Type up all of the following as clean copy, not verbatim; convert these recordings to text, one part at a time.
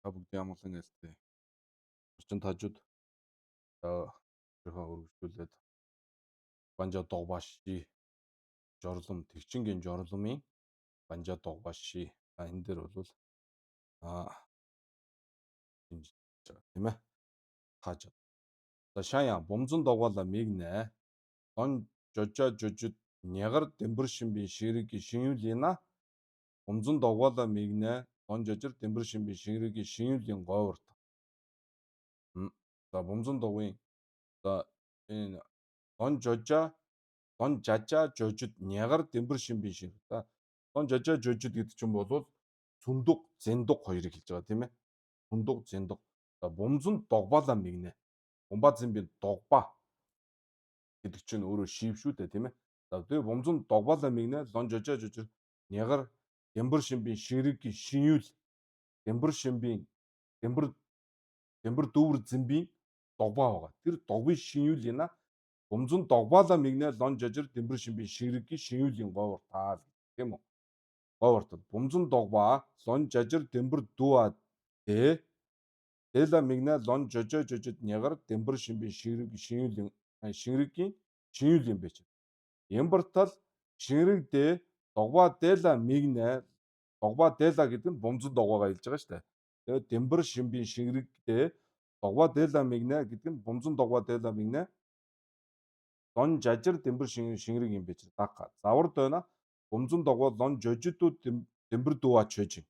Та бүгдийн амгалан ээлтэй. Орчин тажууд өөрийнхөө өргөжлүүлээд Бanja Догбаши жорлом тэгчингийн жорломын Бanja Догбаши энэ дээр бол шинж байгаа тийм ээ. Тааж. За шаяа бомзон догвала мигнэ. Он жожа жожид нягар дэмбэр шимбин ширэг шинюлина бомзон догвала мигнэ. Он жожир дэмбэр шимбин ширэг шинюлин говарт. За бомзон догвын за энэ он жажа жожид нягар дэмбэр шимбин ширэг. За он жажа жожид гэдэг чинь бол сүндуг зэндуг хоёрыг хэлж байгаа тийм ээ. Сүндуг зэндуг. За бомзон догвала мигнэ. Бомбазимбийн догба гэдэг чинь өөрөө шив шүү дээ тийм ээ. За тэгээ бомзон догвала мигнэ лон жожа жожир нягар дэмбэр шимбин ширэг шинюл дэмбэр шимбин дэмбэр дүүр зэмбийн догба байгаа. Тэр догвын шинюл яна бомзон догвала мигнэ лон жожир дэмбэр шимбин ширэг шинюлийн говор таа тийм үү. Говортод бомзон догба лон жожир дэмбэр дүүа тэ Дэла мигнэ лон жожо жожид нягар дэмбэр шимбин шинрэгийн шинюлийн байж. Ямбартал шинрэг дэ догва дэла мигнэ догва дэла гэдэг нь бомзон догвагаа хэлж байгаа шүү дээ. Тэгээд дэмбэр шимбин шинрэг дэ догва дэла мигнэ гэдэг нь бомзон догва дэла мигнэ лон жажир дэмбэр шинрэг юм байж. Дака. Завар дойна бомзон догва лон жожидүү дэмбэр дүүа чэж.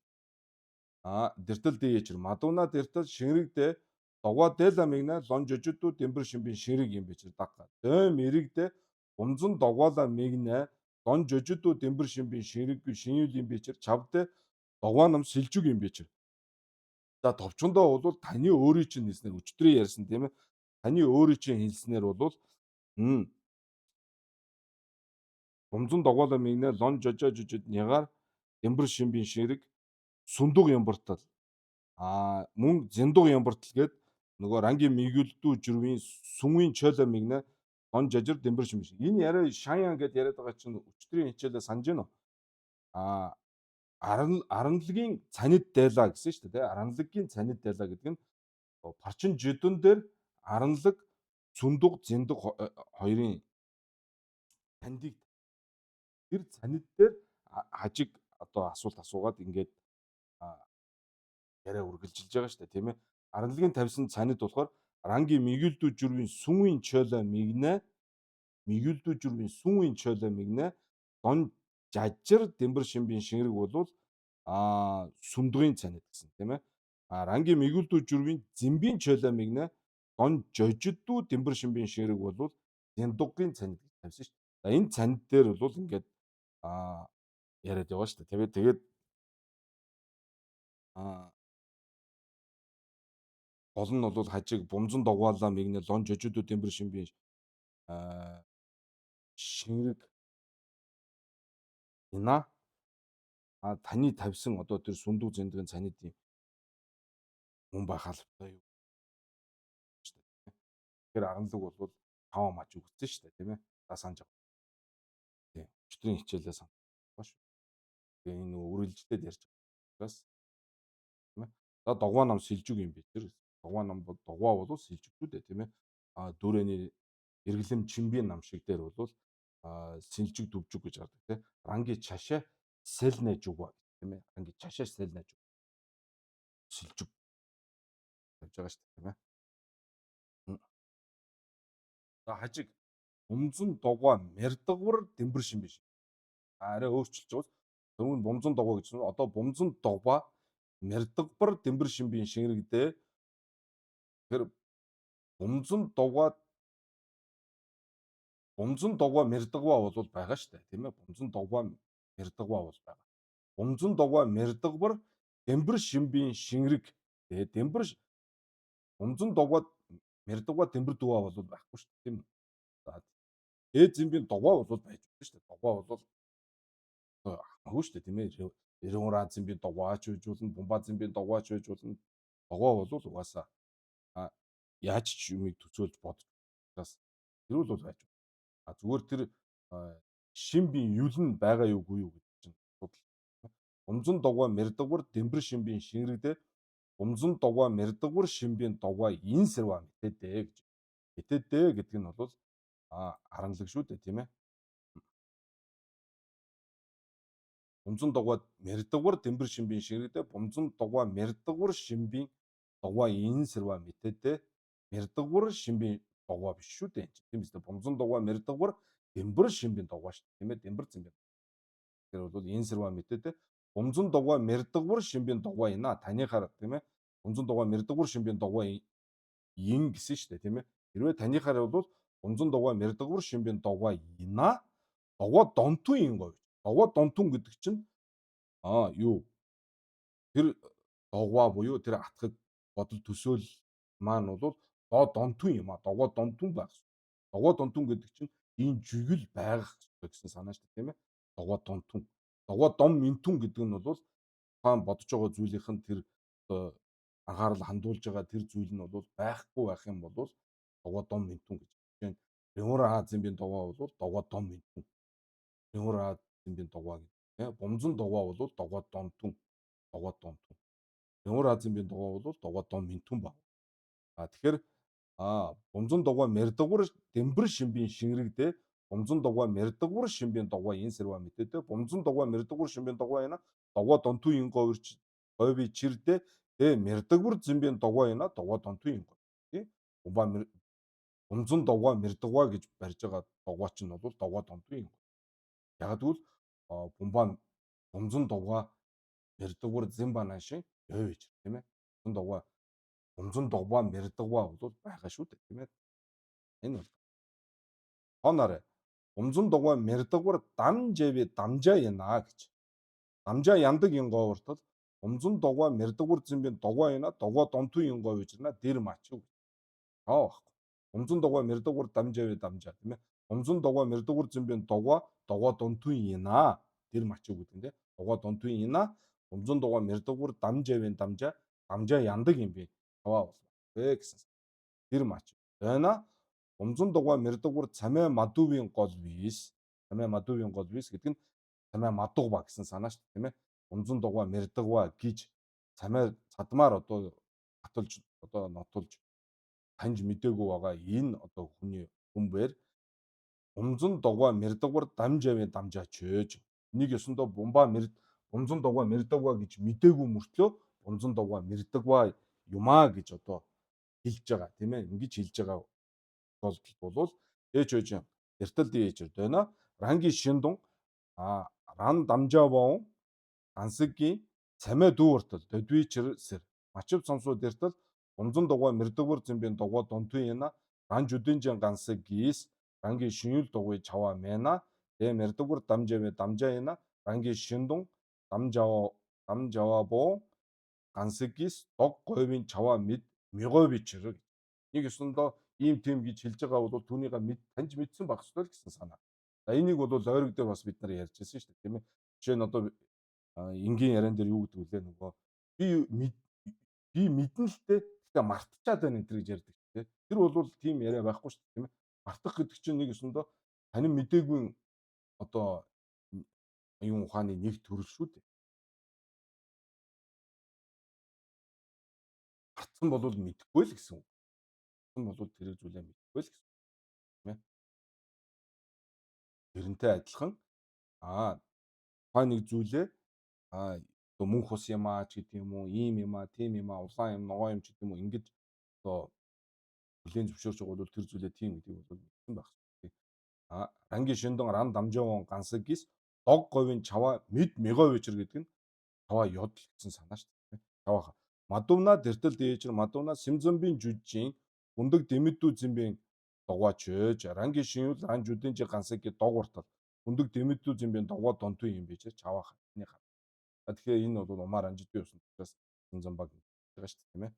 Дэртэл дэечэр мадуна дэртэл шинрэгдэ догва дэла мигнэ лон жожидүү дэмбэр шимбин шинрэг юм байж. Дака. Дэм ирэгдэ бомзон догвала мигнэ лон жожидүү дэмбэр шимбин шинрэг шинюл юм байж. Чавдэ догва нам сэлжүг юм байж. За товчондоо бол таны өөрийн чинь хэлснээр өчтөрөө ярьсан тийм ээ. Таны өөрийн чинь хэлснээр бол бомзон догвала мигнэ лон жожо жожид нягаар дэмбэр шимбин шинрэг сүндуг ямбартал мөн зэндуг ямбартал гээд нөгөө рангийн мигүлдүү жирвийн сүмийн чөлө мигнэ лон жажир дэмбэр шимбин. Энэ яриа шаяан гэдээ яриад байгаа чинь өчтөрийн хичээлээ санаж байна уу? Аранлагийн цанид дайла гэсэн шүү дээ. Аранлагийн цанид дайла гэдэг нь парчин жидэн дээр аранлаг сүндуг зэндуг хоёрын цандыг тэр цанид дээр хажиг одоо асуулт асуугаад ингээд яриа үргэлжилж байгаа шүү дээ тийм ээ. Аранлагийн тавьсан цанид болохоор рангийн мигүлдүү жирвийн сүмийн чөлө мигнэ дон жажир дэмбэр шимбин шинрэг болвол сүндгийн цанид гэсэн тийм ээ. Рангийн мигүлдүү жирвийн зэмбийн чөлө мигнэ дон жожидүү дэмбэр шимбин шинрэг болвол зэндугийн цанид гэж тавьсан шүү дээ. За энэ цанид дээр бол ингээд яриад яваа шүү дээ. Тэгээд гол нь бол хажиг бомзон догваалаа мигнэ лон жожидүү дэмбэр шимбин шинрэг ина таны тавьсан одоо тэр сүндүү зэндгийн цанид юм хүн байхалтай юу шүү дээ. Тэгэхээр аранлаг бол 5 маж өгсөн шүү дээ тийм ээ. За санаж байгаа. Тийм. Өчтөрийн хичээлээ санаж байгаа шүү. Тэгээ энэ үргэлжлээд ярьж байгаа. Тийм ээ. За догваа нам сэлжүг юм би тэр догваа нам бол догваа бол сэлжүг шүү дээ тийм ээ. Дүүрэний эргэлэм чимбийн нам шиг дээр бол сэлжиг дүвжиг гэж гардаг тийм. Ранги чашаа сэлнэ жуга тийм ээ. Ранги чашаа сэлнэ жуга. Сэлжиг тавьж байгаа шүү дээ тийм ээ. За хажиг бомзон догваа мэрдгвар дэмбэр шин биш. Арай өөрчилж байгаа. Түрүүн бомзон догваа гэж нь одоо бомзон догваа мэрдгвар дэмбэр шимбийн шинрэгдээ тэр бомзон догваа мэрдгваа бол байгаа шүү дээ тийм ээ. Бомзон догваа мэрдгваа бол байгаа. Бомзон догваа мэрдгвар дэмбэр шимбийн шинрэг тэгээ бомзон догваа мэрдгваа дэмбэр дүүа бол байхгүй шүү дээ тийм үү. За дээд зэмбийн догваа бол байж болно шүү дээ. Догваа бол хамаагүй шүү дээ тийм ээ. Эрүүн зэмбийн догваач байж болно, бомба зэмбийн догваач байж болно. Догваа бол угаасаа яаж ч юмыг төсөөлж бодож бас тэрүүл бол байж байна. Зүгээр тэр шимбийн юл нь байгаа юугүй юу гэдэг чинь асуудал. Бомзон догваа мэрдгвар дэмбэр шимбийн шинрэгдээ Бумзун дугуй мэрдэгвэр шимбийн дугуй инсэрва мэдээдээ гэж. Мэдээдээ гэдэг нь бол харанлаг шүү дээ, тийм ээ. Бумзун дугуй мэрдэгвэр дэвбэр шимбийн ширэгдээ бумзун дугуй мэрдэгвэр шимбийн дугуй инсэрва мэдээдээ мэрдэгвэр шимбийн дугуй биш шүү дээ. Тийм үстэй бумзун дугуй мэрдэгвэр дэвбэр шимбийн дугуй шүү дээ, тийм ээ. Дэвбэр зэмбийн. Тэр бол инсэрва мэдээдээ бумзун дугуй мэрдэгвэр шимбийн дугуй ина танихаар тийм ээ. Бумзун дугуй мэрдэгвэр шимбийн дугуй ин гэсэн шүү дээ, тийм ээ. Хэрвээ танихаар бол бумзун дугуй мэрдэгвэр шимбийн дугуй ина дугуй донтун ин говь. Дугуй донтун гэдэг чинь юу тэр дугуй буюу тэр атгад бодол төсөөл маань бол доо донтун юм дугуй донтун байх. Дугуй донтун гэдэг чинь энэ жигэл байх гэсэн санаа шүү дээ, тийм ээ. Дугуй донтун. Дугуй дом минтүн гэдэг нь бол хаан бодож байгаа зүйлийнх нь тэр анхаарал хандуулж байгаа тэр зүйл нь бол байхгүй байх юм бол дугуй дом минтүн гэж. Жишээ нь Ревур Азимбийн дугуй бол дугуй дом минтүн. Ревур Азимбийн дугуй гэдэг. Бумзун дугуй бол дугуй донтун. Дугуй донтун. Ревур Азимбийн дугуй бол дугуй дом минтүн баг. Тэгэхээр бумзун дугуй мэрдэгвэр дэвбэр шимбийн шингэрэгдээ бумзун дугуй мэрдэгвэр шимбийн дугуй инсэрва мэдээдээ бумзун дугуй мэрдэгвэр шимбийн дугуй ина дугуй донтун ин говьч говьи чирдээ мэрдэгвэр зэмбийн дугуй ина дугуй донтун ин говь. Тий? Бумзун дугуй мэрдэгвэ гэж барьж байгаа дугуй чинь бол дугуй донтун ин говь. Яг тэгвэл бумзун дугуй мэрдэгвэр зэмба наашин говьж тийм ээ. Бумзун дугуй мэрдэгвэ бол байгаа шүү дээ, тийм ээ. Энэ бол хонорой бумзун дугуй мэрдэгвэр дамжэви дамжаа янаа гэж. Дамжаа яндаг ин говьртол бумзун дугуй мэрдэгвэр зэмбийн дугуй ина дугуй донтун ин говь ижирна дэр мачиг. Байхгүй. Бумзун дугуй мэрдэгвэр дамжави дамжаа тийм ээ. Бумзун дугуй мэрдэгвэр зэмбийн дугуй донтун ина дэр мачиг гэдэг нь тийм. Дугуй донтун ина бумзун дугуй мэрдэгвэр дамжавийн дамжаа яндаг юм би. Таваа бол. Гэсэн. Дэр мачиг. Дайна бумзун дугуй мэрдэгвэр цамай мадувийн гол вис. Цамай мадувийн гол вис гэдэг нь цамай мадугба гэсэн санаа шүү дээ, тийм ээ. Бумзун дугуй мэрдэгвэ гэж цамай цадмаар батулж нотулж таньж мдээгүй байгаа энэ хүнээр бумзун дугуй мэрдэгвэр дамжавийн дамжаач ээж. Нэг ёсондоо бумзун дугуй мэрдэгвэ гэж мдээгүй мөртлөө бумзун дугуй мэрдэгвэ юмаа гэж хэлж байгаа тийм ээ. Ингэж хэлж байгаа бол ээж эртэл дээж байна. Ранги шиндун ран дамжаавон ансгийн цамай дүүртэл дөдвичэр сэр мачив сонсуу дэртэл бумзун дугуй мэрдэгвэр зэмбийн дугуй донтун яна ран жүдэнжин гансыг гис ранги шинюл дугуй чаваа мэна мэрдэгвэр дамжави дамжаа яна ранги шиндун дамжаваа гансыг гис дог говийн чаваа мэд мёговичэр нэг ёсондоо ийм тийм гэж хэлж байгаа бол түүнийг таньж мэдсэн байх ёстой л гэсэн санаа. За энийг бол ойрог дээр бас бид нар ярьж байсан шүү дээ, тийм ээ. Жишээ нь одоо энгийн яриан дээр юу гэдэг вүлээ нөгөө би мэднэ л дээ гэхдээ мартчихад байна энэ гэж ярьдаг тийм. Тэр бол тийм яриа байхгүй шүү дээ, тийм ээ. Мартах гэдэг чинь нэг ёсондоо танин мдээгүй юм ухааны нэг төрөл шүү дээ. Мартсан бол мэдэхгүй л гэсэн үг. Мартсан бол тэр зүйлээ мэдэхгүй л гэсэн. Тийм ээ. Тэрнтэй адилхан тухайн нэг зүйлээ мөнх ус юм ч гэдэг юм уу, ийм юм тийм юм улаан юм, ногоон юм ч гэдэг юм уу ингэж хүлээн зөвшөөрч байгаа бол тэр зүйлээ тийм гэдэг бол мэдсэн байх шүү. Ранги шиндэн ран дамжаавон гансаг гис дог говийн чаваа мэд меговичэр гэдэг нь чаваа ёд гэсэн санаа шүү дээ. Чаваа мадувна дэртэл дээжэр мадувна симзомбийн жүжийн өндөг дэмэдүү зэмбийн дугаач ээж ранги шинүүл ран жүдэнж гансаг гэ дог уртал өндөг дэмэдүү зэмбийн дугаа донтуу юм бийж чаваа хатны хаа. Тэгэхээр энэ бол умаар анжидгүй юусан учраас симзомбаг гэж байгаа шүү дээ, тийм ээ.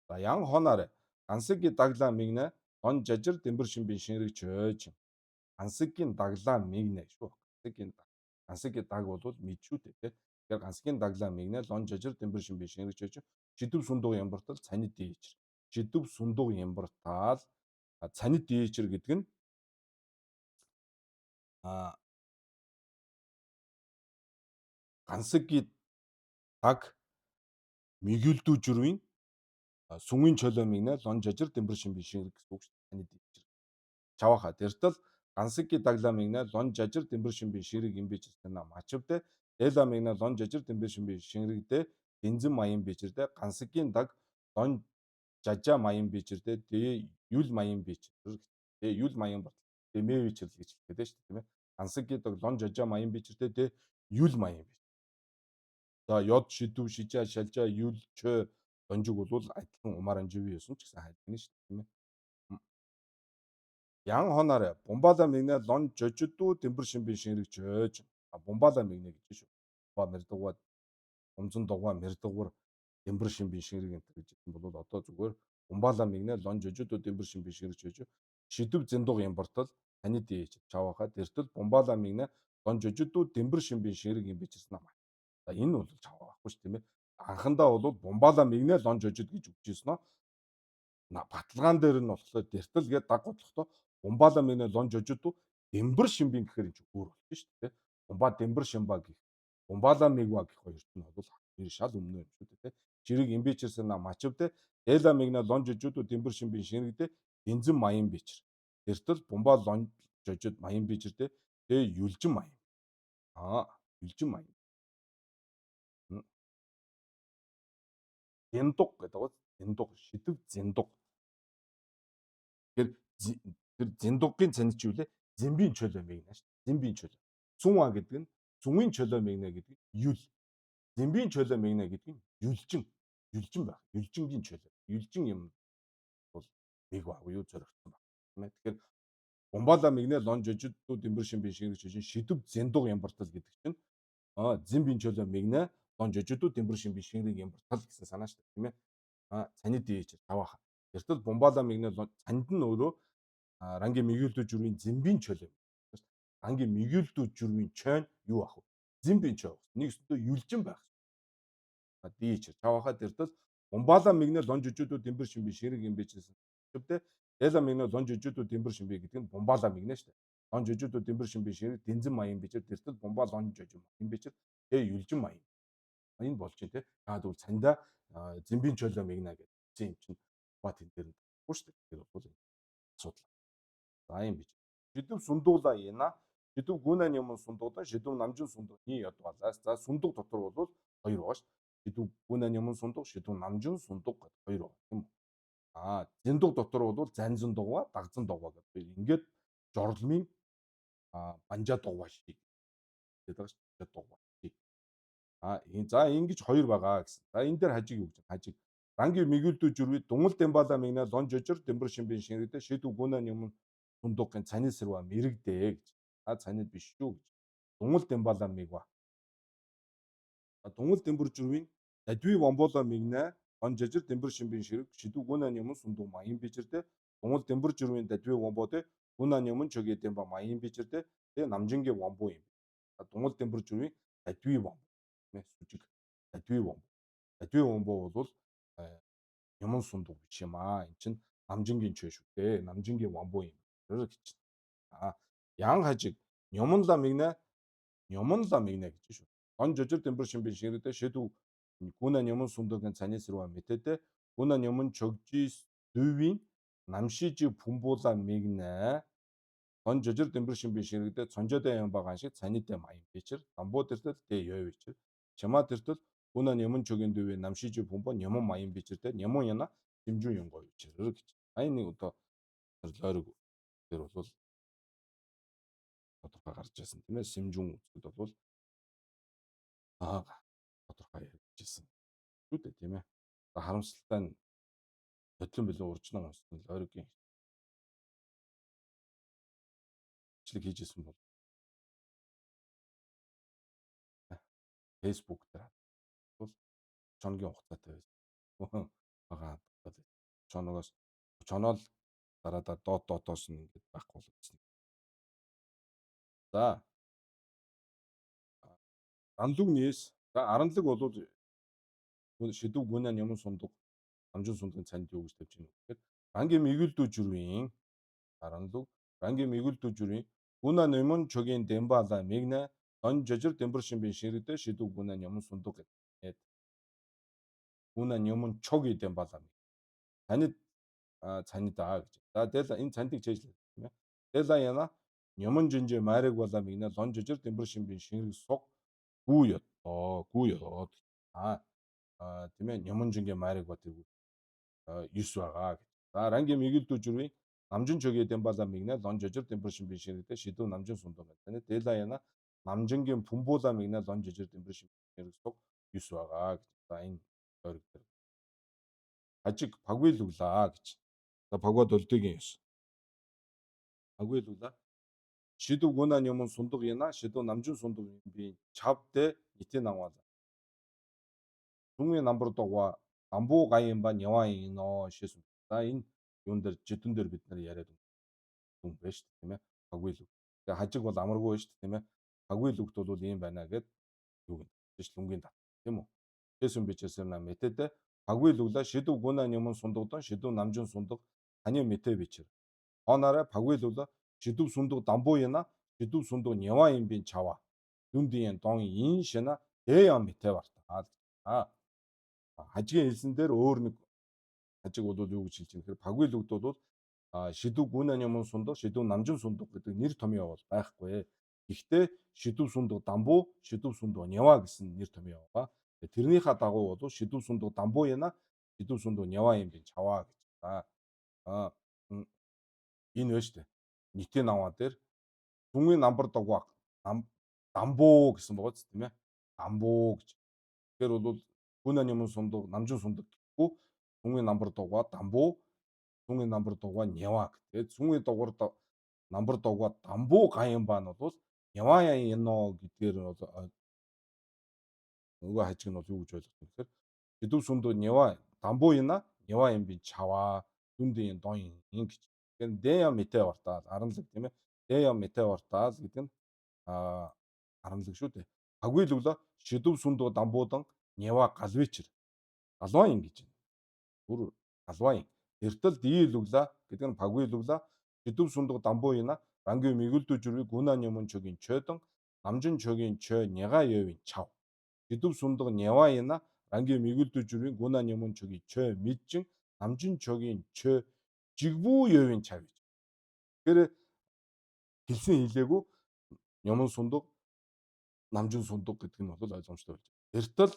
За ян хоноор ансгийн даглаа мигнэ он жажир дэмбэр шимбийн шинрэг чөөж ансгийн даглаа мигнэ шүү. Ансгийн даг бол мэд шүү дээ, тийм. Тэгэхээр ансгийн даглаа мигнэ лон жажир дэмбэр шимбийн шинрэг чөөж чидэв сундууг ямбартал цанид дээчэр. Чидэв сундууг ямбартал цанид дээчэр гэдэг нь гансгийн даг мэгүүлдүү жирвийн сүмийн чөлөө мигнэ лон жажир дэмбэр шимбэн шингэрэг гэсэн үг шүү дээ. Таны дийчэр. Чавааха дэртэл гансыки даглаа мигнэ лон жажир дэмбэр шимбэн шингэрэг имбэж тана мачвдэ дэла мигнэ лон жажир дэмбэр шимбэн шингэрэгдэ дэнзэн маян бичэрдэ гансыкийн даг лон жажа маян бичэрдэ дэ юл маян бичэр дэ юл маян батал дэмэ бичэрл гэж хэлдэг шүү дээ тийм ээ. Гансыки даг лон жажа маян бичэрдэ дэ юл маян бич. За ёд шидэв шижаа шалжаа юл чö донжиг бол адилхан умаар анживи юусан ч гэсэн хайдагна шүү дээ тийм ээ. Ян хоноор бумбала мигнэ лон жожиду дэмбэр шимбэн шингэрэг чөөж бумбала мигнэ гэж шүү. Ба мэрдгуад умзан дугаа мэрдгуур дэмбэр шимбэн шингэрэг энэ гэж хэлсэн бол одоо зүгээр бумбала мигнэ лон жожиду дэмбэр шимбэн шингэрэг чөөж шидэв зэндуг юм бартал таны дээж чавааха дэртэл бумбала мигнэ лон жожиду дэмбэр шимбэн шингэрэг юм бичсэн юм. За энэ бол чаваа байхгүй шүү тийм ээ. Анхандаа бол бумбала мигнэ лон жожид гэж үгжсэн нь баталгаан дээр нь болохоор дэртэл гээд даг готлохдоо бумбала мэнэ лон жожиду дэмбэр шимбэн гэхээр энэ өөр болж шүү дээ. Бумба дэмбэр шимба гэх бумбала мигва гэх хоёрт нь бол хоёр шал өмнө юм шүү дээ. Жирэг имбичэрсэн на мачвдэ эла мигна лон жожиду дэмбэр шимбэн шинэгдэ дэнзэн маян бичэр. Дэртэл бумба лон жожид маян бичэрдэ тэгээ юлжин маян. Юлжин маян. Зэндуг гэдэг бол зэндуг шидэв зэндуг. Тэгэхээр тэр зэндугийн цанд чи юу лээ? Зэмбийн чөлөө мэгнэ шүү дээ. Зэмбийн чөлөө. Цүнва гэдэг нь цүнгийн чөлөө мэгнэ гэдэг нь юл. Зэмбийн чөлөө мэгнэ гэдэг нь юлжин. Юлжин байх. Юлжингийн чөлөө. Юлжин юм бол мэг баг юу зоригдсон баг. Тийм ээ. Тэгэхээр бумбала мэгнэ лон жожиддуу дэмбэр шимбэн шингэрч чинь шидэв зэндуг ямбартал гэдэг чинь зэмбийн чөлөө мэгнэ лон жожиддуу дэмбэр шимбэн шингэрэг ямбартал гэсэн санаа шүү дээ. Тийм ээ. Цани дээж тавааха. Эртэл бумбала мигнэ цанд нь өөрөө рангийн мигүүлдүү жүргийн зэмбийн чөлөө. Рангийн мигүүлдүү жүргийн чойн юу ах вэ? Зэмбийн чой. Нэг өстөө юлжин байх. Дээж тавааха эртэл бумбала мигнэ лон жижүүдүү дэмбэр шимбэн ширэг юм бичсэн. Тэгвдэ эла мигнэ лон жижүүдүү дэмбэр шимбэн гэдэг нь бумбала мигнэ шүү дээ. Лон жижүүдүү дэмбэр шимбэн ширэг дэнзэн маян бичэр эртэл бумба лон жижим юм бичэр тэгээ юлжин маян. Энэ болж чинь те. Тэгвэл цанда зэмбийн чөлөө мигнэ гэдэг юм чинь бат энэ дээр нөхгүй шүү дээ. Тэр бол асуудал. За юм бич. Шидэв сундуула яна. Шидэв гүнэн юм сундуула, шидэв намжин сундуу ни ядвалаас. За сундуг дотор бол хоёр байгаа шүү. Шидэв гүнэн юм сундуг, шидэв намжин сундуг гэдэг хоёр байгаа юм. Зэндуг дотор бол занзан дугуй, дагзан дугуй гэдэг. Ингээд жорлмын банжаа дугуй шиг. Тэгээд байгаа шүү дугуй. За ингэж хоёр байгаа гэсэн. За энэ дээр хажиг юу гэж хажиг рангийн мигүүлдүү жүрвид дунгал дэмбала мигнэ лон жожир дэмбэр шимбэн шингэрдэ шидэв гүнэн юм сундуугын цани сэрва мэрэгдээ гэж. Цанид биш шүү гэж. Дунгал дэмбала мигва. Дунгал дэмбэр жүрвийн дадви вомбола мигнэ лон жожир дэмбэр шимбэн ширэг шидэв гүнэн юм сундуу маян бичэрдэ дунгал дэмбэр жүрвийн дадви вомбоде гүнэн юм чөгээ дэмба маян бичэрдэ тэгээ намжингийн вомбоо юм. Дунгал дэмбэр жүрвийн дадви вомбо сүжиг дадви вомбо. Дадви вомбо бол юмн сундуг биш юм энэ чинь намжингийн чөө шүү дээ. Намжингийн вомбо юм гэж. Ян хажиг юмнла мигнэ гэж шүү. Он жожир дэмбэр шимбэн шингэрдэ шидэв гүнэн юмн сундуугийн цаны сэрва мэтэдэ гүнэн юмн чөгжис дүйвийн намшижи пумбула мигнэ он жожир дэмбэр шимбэн шингэрдэ цонжоодэ юм байгаа шиг цанидэ маян бичэр дамбуу дэртэл дэ ёо бичэр чамаа дэртэл гүнэн юмн чөгийн дүйвийн намшижи пумбо нямон маян бичэрдэ нямон яна хэмжүү юм гоё бичэр гэж. Нэг одоо лойрог дээр бол тодорхой гарч ирсэн тийм ээ. Сэмжүүн үзэхэд бол тодорхой ярьжсэн. Шүү дээ тийм ээ. Харамсалтай нь бодлон билүү уржнаа онцлог лойрогийн бичлэг хийжсэн бол Facebook дээр бол чоногийн хугацаатай байсан. Бага чоногоос чоноол дараадаа доотоос нь ингэж байхгүй болсон. За аранлуг нийс. За аранлаг бол шидэв гүнэн юм сундаг намжин сундагын цанд юу гэж тавьж байна вэ гэхээр рангийн мигүүлдүү жүрвийн аранлуг рангийн мигүүлдүү жүрвийн гүнэн юм чөгийн дэмбала мигнэ лон жожир дэмбэр шимбэн шингэрдэ шидэв гүнэн юм сундаг гэдэг. Гүнэн юм чөгийн дэмбала 잔이 잔이다 гэж. За тэгэл энэ цантыг чэйжлээ тийм ээ. Тэгэл яна нёмон жинжээ майраг болоо мигнэ лон жижир дэмбэр шимбин шингэрэг суг гүү ёд тийм ээ нёмон жингээ майраг бод 9 байгаа гэж. За рангийн мигэлдүү жүрвийн намжин чөгээ дэмбала мигнэ лон жижир дэмбэр шимбин шингэрэгтэй шидүү намжин сундаа байна. Тэгэл яна намжингийн пумбуула мигнэ лон жижир дэмбэр шимбин шингэрэг суг 9 байгаа гэж. За энэ тойрог дээр хажиг пагвилуулаа гэж. За пагвад өлдөгийн 9. Пагвилуулаа. Шидүү гунан юмын сундаг яна шидүү намжин сундаг би чавдэ итэн аваад. Түнгийн намбар дугаа амбуу гаян ба няваа иноо шээс. За энэ юун дээр жидэн дээр бид нар яриад юм байна шүү дээ тийм ээ. Пагвилүү. Тэгээ хажиг бол амаргүй шүү дээ тийм ээ. Пагвилүүгт бол ийм байна гэд юу гэж лүнгийн тав тийм үү. Шээсүн бичээсээр на мэтэдэ пагвилуула шидүү гунан юмын сундагдан шидүү намжин сундаг таны мэтэ бичээр. Онаараа пагвилуула шидүү сундаг дамбуу яна шидүү сундаг няваа юм бин чава. Дүндийн дон ин шина дэя мэтэ бартаа. Хажгийн хэлсэн дээр өөр нэг хажиг бол юу гэж хэлж байгаа гэхээр пагвилүүгд бол шидүү гүнэн юмн сундаг шидүү намжин сундаг гэдэг нэр томьёо бол байхгүй. Гэхдээ шидүү сундаг дамбуу шидүү сундаг няваа гэсэн нэр томьёо байгаа. Тэрнийхээ дагуу бол шидүү сундаг дамбуу яна шидүү сундаг няваа юм бин чаваа гэж. Энэ байна шүү дээ. Нийтийн наваа дээр түнгийн намбар дугаах дамбуу гэсэн байгаа ч тийм ээ. Дамбуу гэж. Тэгэхээр бол гүнэн юмн сундаг намжин сундаг гэхгүй түнгийн намбар дугаа дамбуу түнгийн намбар дугаа няваа. Тэгээд түнгийн намбар дугаа дамбуу гаян баан бол няваа яно гэдгээр нөгөө хажиг нь бол юу гэж ойлгох юм гэхээр шидүү сүндөө няваа дамбуу яна няваа юм би чаваа дүндийн дон ин гэж. Тэгэхээр дэя мэтэ бартаа аранлаг тийм ээ. Дэя мэтэ бартаа гэдэг нь аранлаг шүү дээ. Пагвилуулаа шидүү сүндөө дамбуудан няваа галвичэр галваа ин гэж. Бүр галваа ин. Эртэл дийлүглаа гэдэг нь пагвилуулаа шидүү сүндөө дамбуу яна рангийн мигүлдүү жүрвийг гүнан юмн чөгийн чөдөн намжин чөгийн чö няга ёвын чав. Шидүү сүндөө няваа яна рангийн мигүлдүү жүрвийн гүнан юмн чөгийн чö мэджин намжин чөгийн чö жигбүү ёвын чав гэж. Тэгэхээр хэлсэн хэлээгүй юмн сундаг намжин сундаг гэдэг нь бол ойлгомжтой болж байна. Эртэл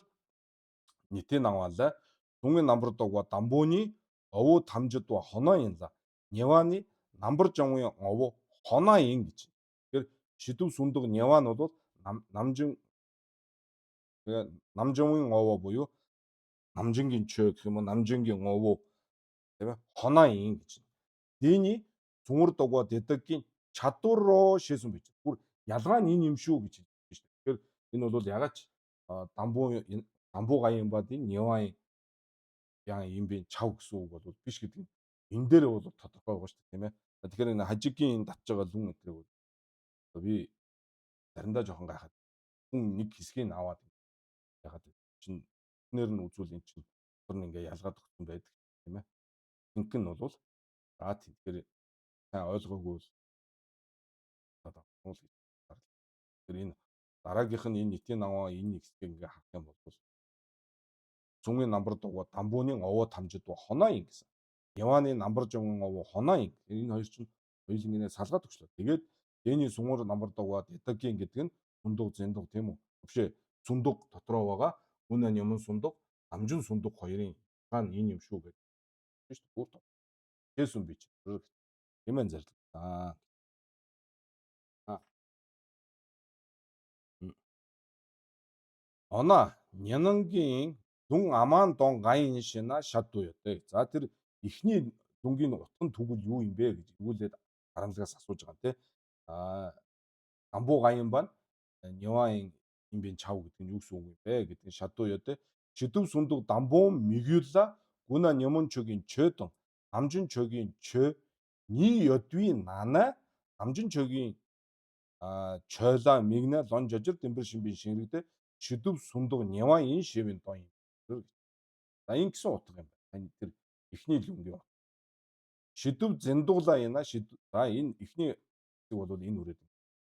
нийтийн аваалаа түнгийн намбар дугаа дамбууны овоо тамжидва хоноо янла нявааны намбар жамын овоо хоноо ин гэж. Тэгэхээр шидүү сүндэг няваа нь бол намжамын овоо буюу намжингийн чö гэх юм уу намжингийн овоо тийм ээ хоноо ин гэж. Дээний цүмэр дугаа дэдгийн чадвароо шээсэн бич. Бүр ялгаа нь энэ юм шүү гэж хэлж байна шүү дээ. Тэгэхээр энэ бол ягач дамбуу гаян бадын няваа яа юм би чав гэсэн үг бол биш гэдэг нь энэ дээр бол тодорхой байгаа шүү дээ тийм ээ. Тэгэхээр энэ хажигийн энэ татж байгаа лүн өдрийг бол би заримдаа жоохон гайхаад хүн нэг хэсгийг аваад ягаад чинь нэр нь үзүүл эн чинь тэр нь ингээ ялгаад өгсөн байдаг тийм ээ. Тинх нь бол тэгэхээр сайн ойлгоогүй бол тэр энэ дараагийнх нь энэ нийтийн наваа энэ хэсгийг ингээ харах юм бол цүнгийн намбар дугаа дамбууны овоо тамжид ба хоноо ин гэсэн. Явааны намбар жон овоо хоноо ин. Энэ хоёр чинь хоёулын гинэ салгаад өгчлөө. Тэгээд дээний сүмөр намбар дугаа дэдгийн гэдэг нь сундаг зэндэг тийм үү? Бишээ сундаг дотроо байгаа. Үнэн юм сундаг, намжин сундаг хоёрын хаана энэ юм шүү гэдэг. Биш үү? Бүр хэлсэн би чи. Хэмээн зарлаа. Оноо нянангийн дүн амаан дон гайн шина шат туяатай. За тэр эхний дүнгийн утган тэгвэл юу юм бэ гэж өгүүлээд харамлагаас асууж байгаа те. Амбуу гайн бан няваан юм бин чав гэдэг нь юу гэсэн үг юм бэ гэдэг нь шат туяатай. Шидэв сүндэг дамбуу мигюла гуна нямон чөгийн чөдөн амжин чөгийн чö ни ёдви нана амжин чөгийн чойла мигнэ лон жожир дэмбэр шимбин шингэрэгдэ шидэв сүндэг няваа ин шивэн дон юм. За энэ гэсэн утга юм байна. Тэр эхний лүнгийн шидэв зэндуулаа яна за энэ эхний бол энэ үрээд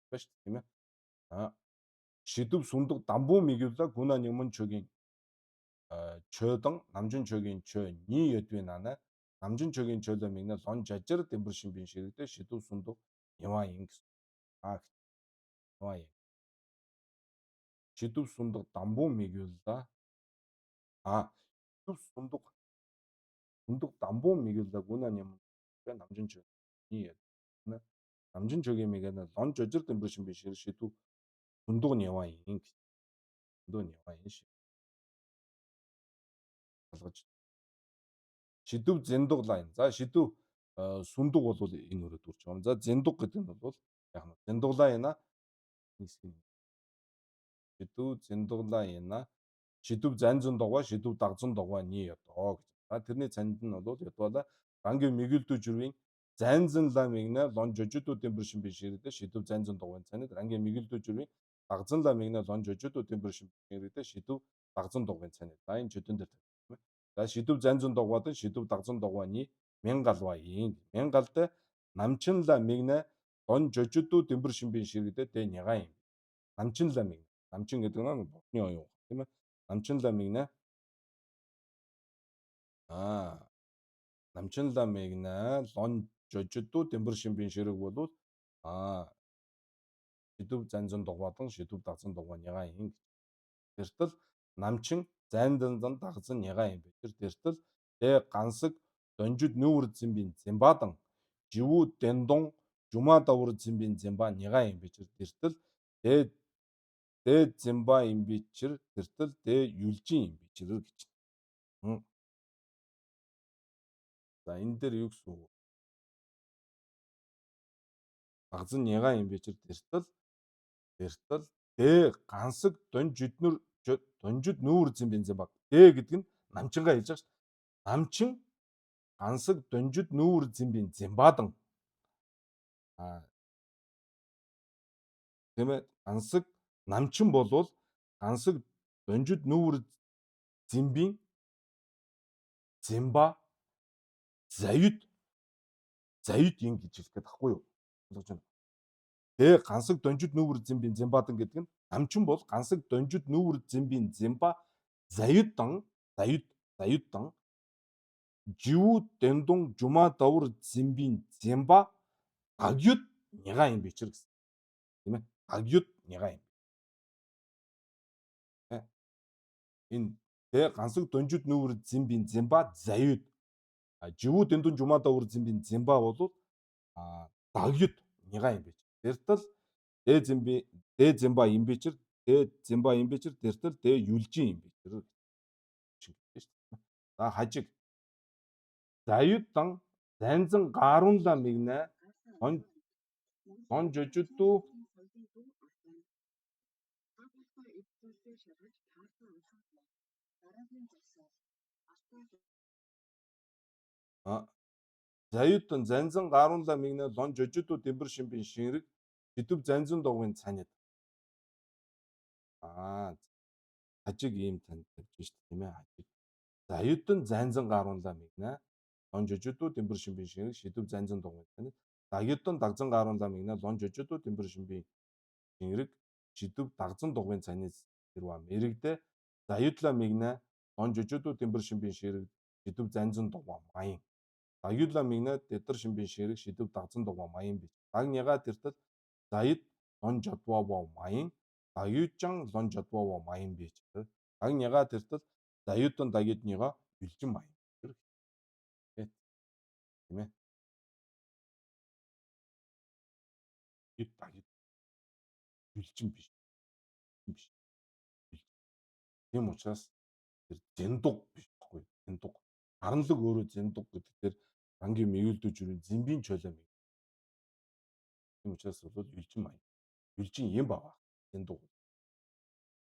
байна шүү дээ тийм ээ. Шидэв сүндэг дамбуу мигюла гуна нямон чөгийн чöдөн намжин чөгийн чö ни ёдви нана 남진적인 저도 맥락 런저저르 댐브르신 빈시르데 시도 순도 영화인 아 영화인 시도 순도 담보 미귤다 아 시도 순도 담보 미귤다 고나님 남진적 이 남진적인 맥락은 런저저르 댐브르신 빈시르 시도 순도 영화인 순도 영화인 시 시도 젠독 라인 за 시도 순도 бол энэ өрөө дүрч байгаа. За зэндуг гэдэг нь бол яг нь зэндуглаа шидүү зэндуглаа шидүү занзун догоо шидүү дагзун догоо ни ядоо гэж. За тэрний цанд нь бол ядуула рангийн мэгэлдүү жүрвийн занзан ла мэгнэ лон жожидүүдийн бэршин биширдэ шидүү занзун догоо цанад рангийн мэгэлдүү жүрвийн дагзан ла мэгнэ лон жожидүүдийн бэршин биширдэ шидүү дагзун догоо цанад. За энэ чөтөн дээр. За шидүү занзун догоод шидүү дагзун догооны мянгалва ийн мянгалтай намчинла мэгнэ лон жожидүүдийн бэршин биширдэ тэ няга юм. 남친라 мэг. 남친 гэдэг нь бохны оюун тийм ээ. 남친라 мэгнэ аа 남친라 мэгнэ лон жожидүү дэмбэр шимбин ширэг болвол шидүү занзан дугаадан шидүү дагзан дугаа няга юм. Тэртэл намчин зандан дагзан няга юм бэ. Тэртэл тэ гансаг донжид нүүр зэмбин зэмбадан живүү дэндон жума давр зэмбин зэмба няга юм бэ. Тэртэл тэ 대 зем바 임비치를 들들 대 율지 임비치를 гэж. За энэ дээр юу гэсэн үг? Дагзан яга имбичэр тэртэл 대 гансаг донжид нүүр зэмбин зэмбаг. Д гэдэг нь намчингаа хэлж байгаа шүү. Намчин гансаг донжид нүүр зэмбин зэмбадан. Тийм ээ. Гансаг намчин болвол гансаг донжид нүүр зэмбин зэмба заюд ин гэж хэлэх гээд тахгүй юу? Ойлгож байна. Тэгээ гансаг донжид нүүр зэмбин зэмбадан гэдэг нь намчин бол гансаг донжид нүүр зэмбин зэмба заюддан живүү дэндун жума давр зэмбин зэмба агюд няга юм бичэр гэсэн. Тийм ээ. Агюд няга юм. Энэ тэгээ гансаг донжид нүүр зэмбин зэмба заюд живүү дэндун жума давр зэмбин зэмба бол дагюд няга юм бич. Тэртэл 대 зэмба имбичэр тэртэл 대 юлжин имбичэр шүү дээ. За хажиг заюддан занзан гарунла мэгнэ он жожидүү заюддан занзан гарунла мэгнэ лон жожидүү дэмбэр шимбин шинрэг шидэв занзан догвын цанид. Хажиг ийм танд тавьж шүү дээ тийм ээ. Хажиг заюддан занзан гарунла мэгнэ лон жожидүү дэмбэр шимбин шинрэг шидэв занзан догвын цанид. Дагюддан дагзан гарунла мэгнэ лон жожидүү дэмбэр шимбин шинрэг шидэв дагзан дугвын цанис тэрва мэрэгдэ заюдла мэгнэ лон жожидүү дэмбэр шимбин шинрэг шидэв занзан дугва маян. Дагюдла мэгнэ дэдэр шимбин шинрэг шидэв дагзан дугва маян бич. Даг няга тэртэл заюд лон жодвоо маян дагюжан лон жодвоо маян бич. Даг няга тэртэл заюддан дагюдныга юлжин маян. Тийм ээ. Дагюд юлжин биш. Тийм учраас тэр зэндуг биш байхгүй. Зэндуг. Харанлаг өөрөө зэндуг гэдгээр ангийн мэгүүлдүү жүрийн зэмбийн чөлөө мэг. Тийм учраас бол юлжин маяг. Юлжин юм баа. Зэндуг.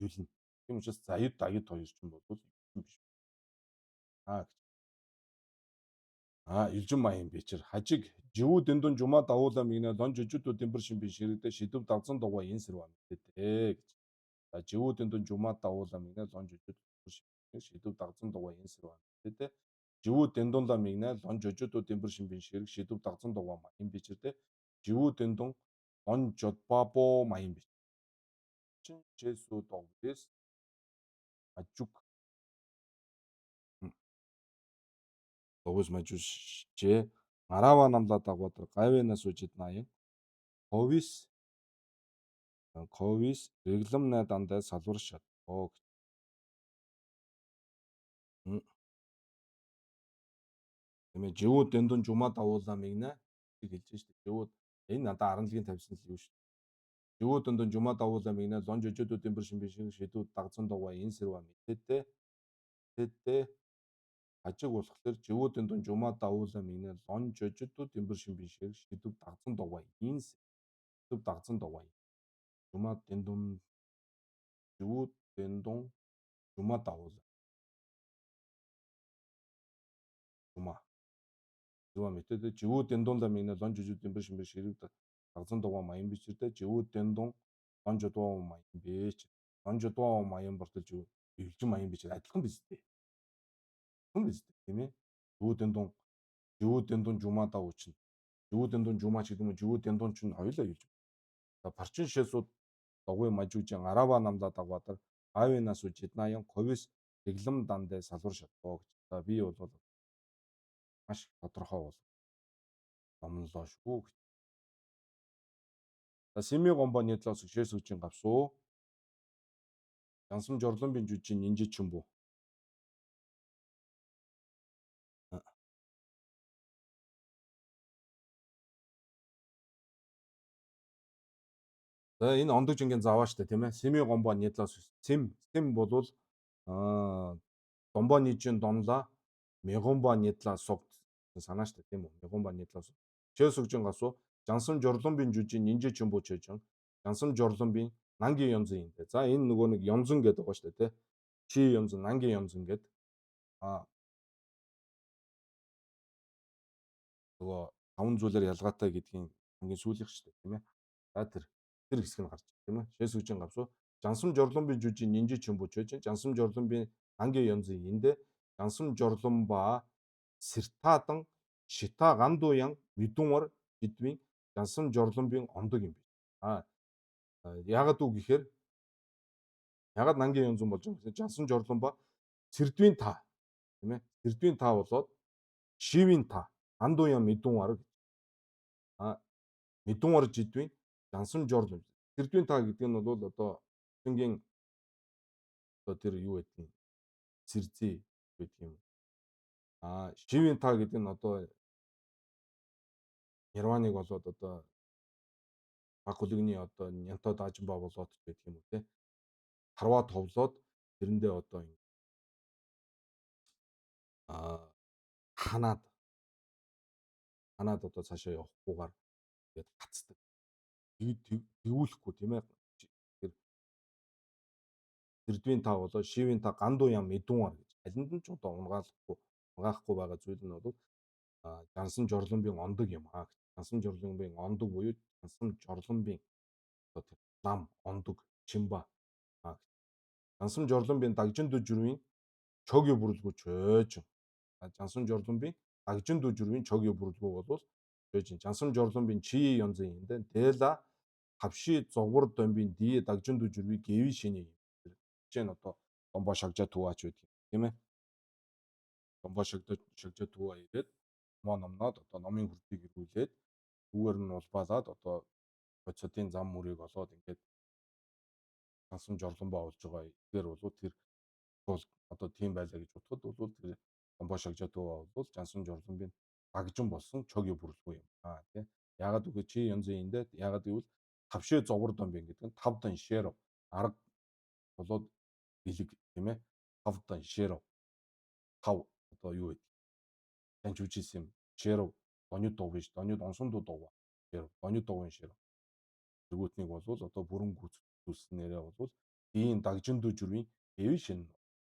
Юлэн. Тийм учраас заюд дагюд хоёр ч юм бол юлжин биш. Юлжин маян бичэр хажиг живүү дэндун жума давуула мэгнэ лон жожидүү дэмбэр шимбин ширэгдэ шидэв дагзан дугаа энэ сэрва мэдээ гэж. За живүү дэндун жума давуула мэгнэ лон жожидүү шидэв дагзан дугаа энэ сэрва мэдээ. Живүү дэндунла мэгнэ лон жожидүү дэмбэр шимбин ширэг шидэв дагзан дугаа маян бичэрдэ. Живүү дэндун лон жодбабо маян бич. Чин чэсүү догвэс ажук Догвис мажушжээ. Арава намла дагвадар гайвэнаас үжид наян. Ковис реглам най дандаа салвар шатбоо. Тэмээ живүүд дэндун жумаа давуулаа мэгнэ гэж хэлж штэ. Живүүд энэ надаа 11-ийн тавьсан л юу шүү. Живүүд дэндун жумаа давуулаа мэгнэ лон жижүүдүүд дэмбэр шимбэн шиг шидүүд дагцсан дугаа энэ сэрва мэдтээ ажиг болохоор живүүд дэндун жумаа давуулаа мэгнэ лон жижүүдүүд дэмбэр шимбэн шиг шидүүд дагцсан дугаа энэ шидүүд дагцсан дугаа жумаа дэндун живүүд дэндун жумаа давуулаа жумаа Жива мэдээ живүүд дэндунла мэгнэ лон жижүүд дэмбэр шимбэн ширэг дагцсан дугаа маян бичэрдэ живүүд дэндун лон жудваа маян бич лон жудваа маян бортол жив эвлжин маян бичэр адилхан биз дээ. Хүн биз дээ тийм ээ. Живүүд дэндун жумаа дав үчин. Живүүд дэндун жумаа ч гэдэг юм уу живүүд дэндун ч хоёлаа юуж. Парчин шэсүүд догвы мажужин арава намла дагвадар авинаас үжиднаян ковис реглам дандаа салвар шатбоо гэж. За би бол маш тодорхой бол номлоо шүү гэж. За Сими гомбо нийтлээс шээс үжин гавсуу. Янсам жорлон жужин нинжи чүмбүү. За энэ ондог жингийн заваа штэ тийм ээ. Сими гомбо нийтлээс Сим болвол домбо нийжин донла мегомбо нийтлаа сугт санаа штэ тийм үү. Мегомбо нийтлээс шээс үжин гавсуу. Жансам жорлон жужин нинжи чүмбүү чэжэн. Жансам жорлон нанги ёнзын юм дээ. За энэ нөгөө нэг ёнзон гэдэг байгаа штэ тий. Чи ёнзон, нанги ёнзон гэдэг. Нөгөө 5 зүйлээр ялгаатай гэдгийн хамгийн сүүлийнх шүү дээ тийм ээ. За тэр хэсэг нь гарч тийм ээ. Шээс үжин гавсуу. Жансам жорлон жужин нинжи чүмбүч байж. Жансам жорлон анги янзын индэ. Жансам жорлон ба сертадан шита гандуян мэдүнвар гэдвийн жансам жорлон ондог юм биш. Ягаад үг гэхээр ягаад нанги янзын болж байгаа юм. Жансам жорлон ба сэрдвийн та тийм ээ. Сэрдвийн та болоод шивийн та гандуян мэдүнвар мэдүнвар жидвийн жансам жорлон. Сэрдвийн та гэдэг нь бол одоо хингийн одоо тэр юу байдгийг сэрзээ байдаг юм. Шивийн та гэдэг нь одоо Нирваныг болоод одоо баг хүлэгний одоо нянтаа даажимба болоод байдаг юм уу те. Харваа товлоод тэрэндээ одоо ханаад одоо цаашаа явахгүйгээр тэгээд гацдаг. Тэгүүлэхгүй тийм ээ. Тэр сэрдвийн та болоо шивийн та гандуу ям мэдүүн гэж алинд нь ч одоо унгаахгүй байгаа зүйл нь бол жансан жорлонбын ондог юм аа. Жансан жорлонбын ондог буюу жансан жорлонбын одоо нам ондог чимба жансан жорлонбын дагжин дүжрвийн чоги бүрэлгүүч өөж жансан жорлонбын дагжин дүжрвийн чоги бүрэлгүү бол өөж жансан жорлонбын чи янзын юм дэ дээла хавши зогвор домбын дие дагжин дүжрвийн гэви шиний чинь одоо домбо шагжаа тууаач байдаг тийм ээ. Домбо шагжаа тууаа ирээд номноод одоо номын хүрдийг ирүүлээд түүгээр нь улбаалаад одоо боцодын зам мөрийг олоод ингээд жансан жорлонбоо олж байгаа. Тэгэхээр бол тэр одоо тийм байлаа гэж бодоход бол тэр домбо шагжаа тууаа бол жансан жорлонбын дагжин болсон чоги бүрэлдэхүүн юм. Тийм. Ягаад гэвэл чи янзын эндээ ягаад гэвэл тавшээ зовгор домбын гэдэг нь 5 дан шеро арга болоод бэлэг тийм ээ 5 дан шеро 5 одоо юу вэ? Таньж үжсэн юм. Шеро донёд дуу биш донёд онсон дуу дуу. Шеро донёд дууын шеро. Тэргүүтнийг бол одоо бүрэн гүйцэтгүүлснээрээ бол ийм дагжин дүжрвийн эв шин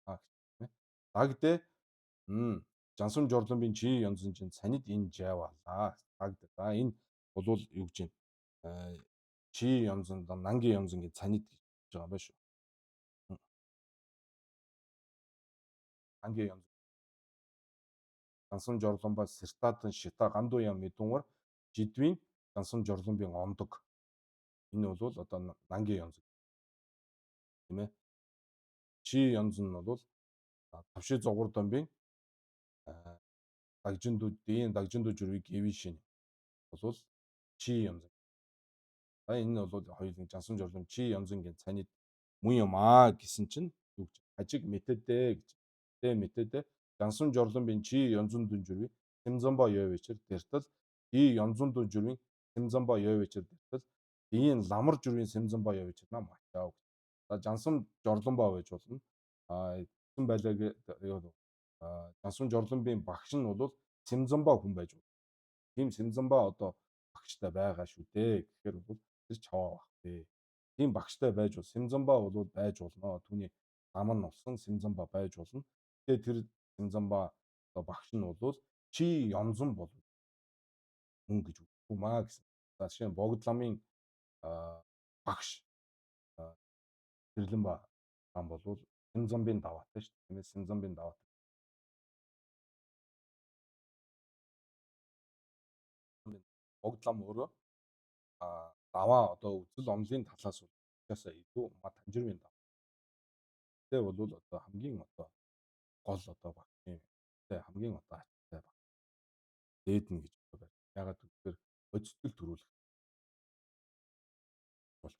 тийм ээ. Дагдэ жансан жорлонбын чи янзын чинь санид энэ жаваалаа. Дагд. За энэ бол юу гэж байна? Чи янзын нанги янзын гэж санид гэж байгаа юм байна шүү. Нанги янз жансан жорлон ба сертатын шита гандуу ям мэдүүнвар жидвийн жансан жорлонбын ондог. Энэ бол одоо нанги янз тийм ээ. Чи янз нь бол тавши зогвор домбын дагжиндуу журвийг гэвишин болвол чи янз. За энэ бол хоёулын жансан журлам чи янзынгийн цанид мөн юм гэсэн чинь юу гэж хажиг мэтэдэ гэж. Тэ мэтэдэ жансан журлам чи янзын дүн журвийг сэмзамба ёвичэр тэртэл и янзын дүн журвийг сэмзамба ёвичэр тэртэл ийм ламар журвийн сэмзамба ёвичэр на мачаа. За жансан журламба байж болно. Эцэн байлаг жансан журламбын багш нь бол сэмзамба хүн байж болно. Тийм сэмзамба одоо багштай байгаа шүү дээ. Тэгэхээр бол тэр чаваа баг тий. Тийм багштай байж бол сэмзамба бол байж болно. Түүний зам нь болсон сэмзамба байж болно. Тэгээ тэр сэмзамба одоо багш нь бол чи янзан бол хүн гэж үггүй маа гэсэн. За жишээ нь богд ламын багш Тэрлэн ба ам бол сэмзамбын даваатай шүү дээ. Тийм ээ сэмзамбын даваатай. Богд лам өөрөө даваа одоо үзэл онолын талаас уучаасаа илүү мад танжирын дав. Тэ бол одоо хамгийн одоо гол одоо баг юм. Тэ хамгийн одоо ачтай баг. Дээд нь гэж байна. Ягаад гэвэл өцтөл төрүүлэх болж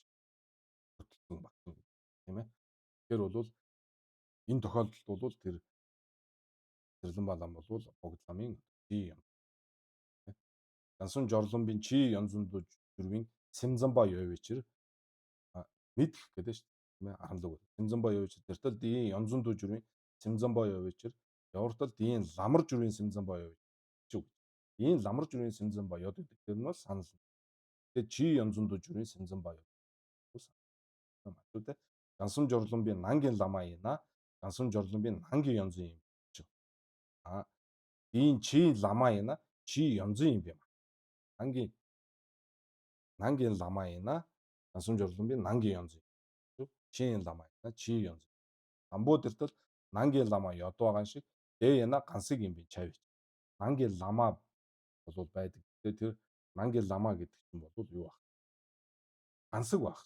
хөтөлсөн баг тийм ээ. Тэгэхээр бол энэ тохиолдолд бол тэр Тэрлэн балам бол богд ламын чи юм. Жансан жорломбын чи янзын дүрвийн сэмзамба ёвичэр мэдэх гэдэг шүү дээ. Тийм ээ арамлаг. Сэмзамба ёвичэр тэртэл дийн янзын дүү журвийн сэмзамба ёвичэр явартал дийн ламар журвийн сэмзамба ёвичэр. Ийм ламар журвийн сэмзамба ёд гэдэг тэр нь бол санал. Тэгээ чи янзын дүү журвийн сэмзамба ёвичэр. Матуудаа жансан жорломбын нангийн ламаа ина жансан жорломбын нангийн янзын юм. Дийн чи ламаа ина чи янзын юм байна. Нангийн ламаа ина жансан жорломбын нангийн янзын. Чин ламаа ина чи янз. Амбуу тэртэл нангийн ламаа ёд байгаа шиг дэ яна гансыг юм би чавич. Нангийн ламаа бол байдаг. Тэгээ тэр нангийн ламаа гэдэг чинь бол юу баг? Гансаг баг.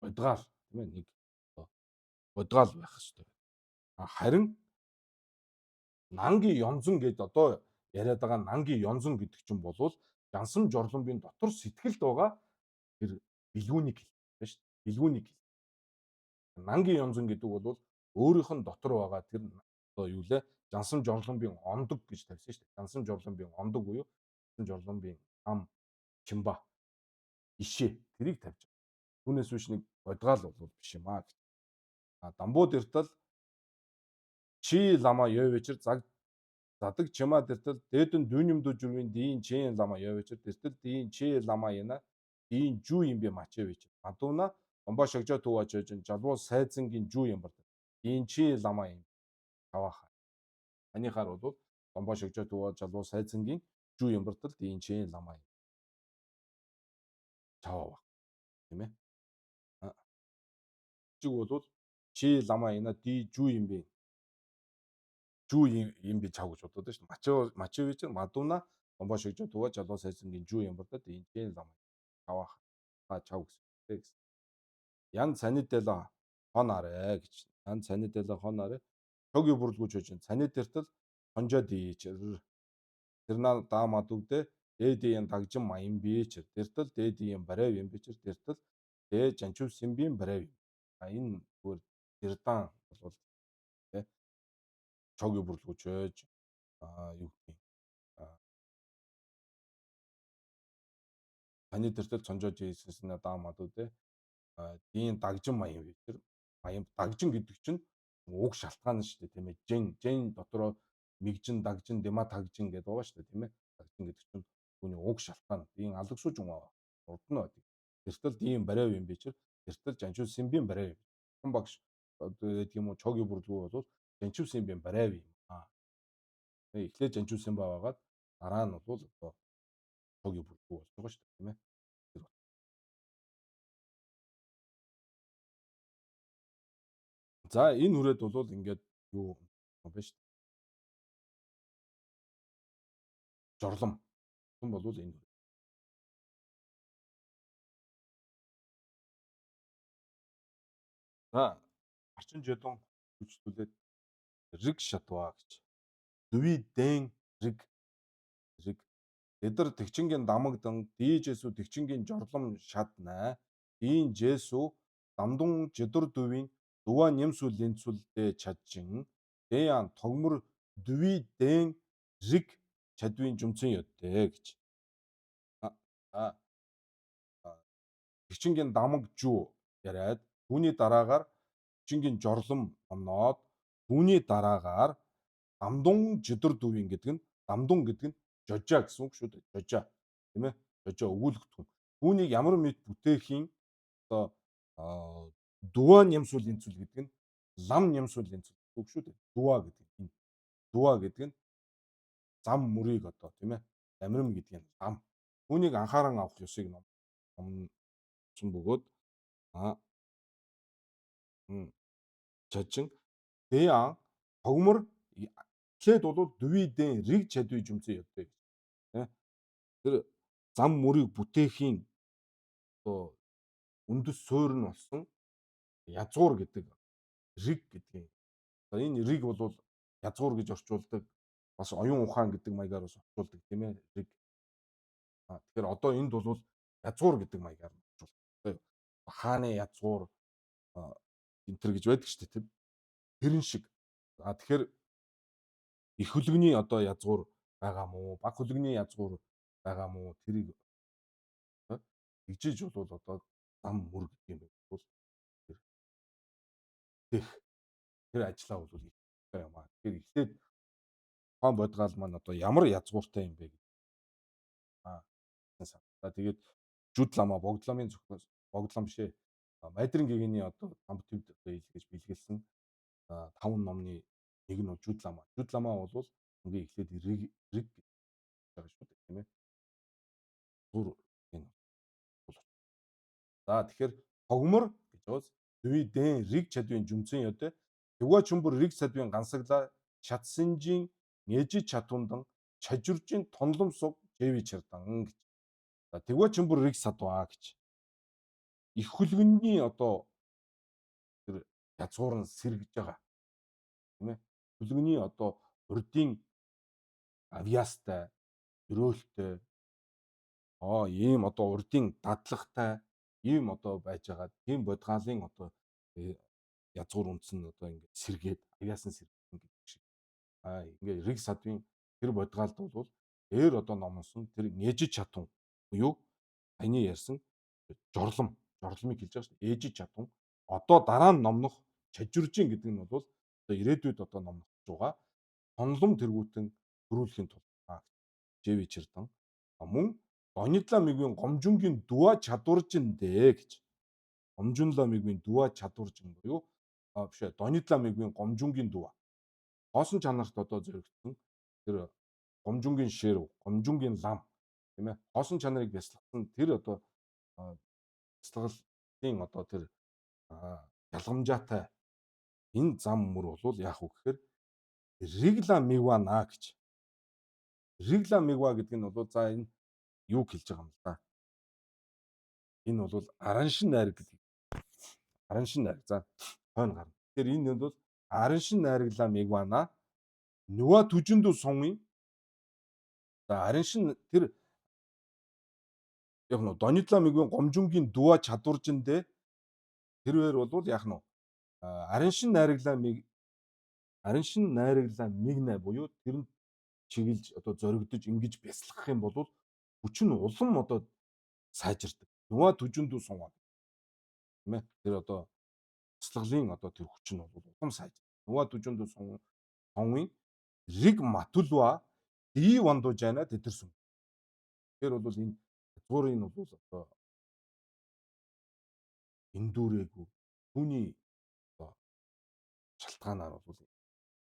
Бодгаал тийм ээ нэг бодгаал байх хэрэгтэй. Харин нангийн янзан гэдээ одоо яриад байгаа нангийн янзан гэдэг чинь болвол жансан жорломбын дотор сэтгэлд байгаа тэр билгүүнийг хэлж шүү дээ. Билгүүнийг нангийн янзан гэдэг бол өөрийнх нь дотор байгаа тэр одоо юу лээ жансан жорломбын ондог гэж тавьсан шүү дээ. Жансан жорломбын ондог буюу жансан жорломбын ам чимба ишээ тэрийг тавьж байгаа. Түүнээс биш нэг бодгаал бол биш юм аа. Дамбуу дэртэл чи лама ёвичэр задаг чима дэртэл дээдэн дүүнэмдүү журвийн дийн чин лама ёвичэр дэртэл дийн чи лама яна дийн жүү юм бэ мачевич. Адууна Омбоо шогжоо тууж жалбуу сайзангийн жүү юм бардаг. Дийн чи лама юм тавааха. Анихаар бол Омбоо шогжоо тууж жалбуу сайзангийн жүү юм бартал дийн чи лама юм. Чаваа. Тийм ээ. Чиг бол чи лама яна ди жүү юм бэ. Жүү юм би чав гэж бодоод шүү дээ. Мачевич мадуна Омбоо шогжоо тууж жалбуу сайзангийн жүү юм бартал дийн чи лама тавааха. Чав гэсэн. Ян цанидэла хонарэ гэж. Ян цанидэла хонарэ тоги бүрлгүүч гэж. Цанид тэртэл хонжоо дийч. Тэрнаа даамад үгдэ дээдийн дагжин маян бич. Тэртэл дээдийн барай юм бич. Тэртэл дээ жанчуу симбийн барай. Энэ бүр тэрдан бол тэ тоги бүрлгүүч юу гэх юм. Таны тэртэл цонжоо дийсэс на даамад үгдэ дийн дагжин маян бич. Маян дагжин гэдэг чинь уг шалтгаан нь шүү дээ тийм ээ. Жин дотроо мэгжин дагжин дема тагжин гэдэг байгаа шүү дээ тийм ээ. Дагжин гэдэг чинь түүний уг шалтгаан. Дийн алгасууж урд нь байдаг. Тэртэл дийн барай юм бичэр тэртэл жанчуу симбийн барай. Хүн багш одоо гэдэг юм уу чоги бүрлгүү бол жанчуу симбийн барай юм. Тэгээ эхлээд жанчуу симба байгаад дараа нь бол одоо чоги бүрлгүү болж байгаа шүү дээ тийм ээ. За энэ хүрээд бол ингээд юу юм бэ шүү дээ. Жорлом. Хүн бол энэ. За арчин жолон хүчтүүлээд рэг шатваа гэж. Дүви дэн рэг рэг эдэр тэгчингийн дамагдан дийжэсүү тэгчингийн жорлом шатнаа ийн жэсүү дамдун жидур дувийн дува нэмсүү лэнцүүлдэ чаджин дэян тогмор дүви дэн рэг чадвын жумцэн ёдтэй гэж. А а Гичингийн дамаг жүү яриад түүний дараагаар гичингийн жорлом оноод түүний дараагаар дамдун жидур дүүвийн гэдэг нь дамдун гэдэг нь жожаа гэсэн үг шүү дээ. Жожаа тийм ээ. Жожаа өгүүлэгдэхүүн. Түүнийг ямар мэд бүтээхийн одоо дуваа нямсуул энцүүл гэдэг нь лам нямсуул энцүүл үг шүү дээ. Дуваа гэдэг нь дуваа гэдэг нь зам мөрийг одоо тийм ээ. Амирм гэдэг нь лам. Түүнийг анхааран авах ёсыг ном бөгөөд чачин дэян тогмор эхлээд бол дүвидэн рэг чадвын жумцэн яддаг тийм тэр зам мөрийг бүтээхийн одоо үндэс суурь нь болсон язгуур гэдэг рэг гэдгийг. Одоо энэ рэг бол язгуур гэж орчуулдаг. Бас оюун ухаан гэдэг маягаар бас орчуулдаг тийм ээ рэг. Тэгэхээр одоо энд бол язгуур гэдэг маягаар орчуулдаг. Хааны язгуур энтер гэж байдаг шүү дээ тийм. Тэрэн шиг. Тэгэхээр их хөлгөний одоо язгуур байгаа мó, баг хөлгөний язгуур байгаа мó тэрийг тэгжиж бол одоо зам мөр гэдэг юм байна. Бол тэр ажлаа бол хийх юм аа. Тэгэхээр эхлээд ухаан бодгаал маань одоо ямар язгууртай юм бэ гэдэг. За тэгээд жүд лама богдламын зөвхөн богдлам бишээ. Майдрын гэгэний одоо тамбтивд одоо илгээж бэлгэлсэн 5 номны нэг нь жүд лама. Жүд лама бол ингээ эхлээд рэг гэж байгаа шүү дээ тийм ээ. Зүр энэ. За тэгэхээр тогмор гэж бас дүвидэн рэг чадвын жумцэн ёдэ тэгва чүмбэр рэг чадвын гансагла чадсанжин нежи чатундан чажуржин тонлом суг жэви чардан гэж. За тэгва чүмбэр рэг садваа гэж. Их хөлгөний одоо тэр язгуур нь сэргэж байгаа. Тийм ээ. Хөлгөний одоо урдын авьяастай, өрөөлтэй ийм одоо урдын дадлагтай ийм одоо байж байгаа. Тийм бодгаалын одоо язгуур үндсэн одоо ингэ сэргээд авьяасан сэргэн гэдэг шиг. Ингээ рэг садвын тэр бодгаалд бол ээр одоо номонсон тэр нежиж чатун буюу таны ярьсан жорломыг хэлж байгаа шүү дээ. Ээжиж чатун одоо дараа нь номнох чажуржин гэдэг нь бол одоо ирээдүйд одоо номнох байгаа. Тонлом тэргүүтэн төрүүлэхийн тулд жэви чирдан мөн Донитла мигвийн гомжунгийн дува чадваржин дээ гэж. Гомжунла мигвийн дува чадваржин буюу биш ээ Донитла мигвийн гомжунгийн дува. Хоосон чанарт одоо зоригдсон тэр гомжунгийн ширв, гомжунгийн лам тийм ээ. Хоосон чанарыг бясалгасан тэр одоо бясалгалын одоо тэр ялгамжаатай энэ зам мөр бол яах вэ гэхээр регла мигвана гэж. Регла мигва гэдэг нь бол за энэ юу хэлж байгаа юм л да. Энэ бол араншин найраг гэдэг. Араншин найраг. За хойно гарна. Тэгэхээр энэ бол араншин найрагла мигвана нүва түжиндүү сонгийн. За араншин тэр яг нь Донитла мигвийн гомжунгийн дува чадваржиндээ тэрвэр бол яах нь араншин найрагла мигнэ буюу тэр нь чиглэж одоо зоригдож ингэж бясалгах юм бол хүч нь улам одоо сайжирдаг. Нүва түжиндүү сунгав. Тийм ээ. Тэр одоо бясалгалын одоо тэр хүч нь бол улам сайжирдаг. Нүва түжиндүү сонгийн рэг матулва ди вандужана тэтэрсэн. Тэр бол энэ язгуурын бол одоо эндүүрээгүй түүний одоо шалтгаанаар бол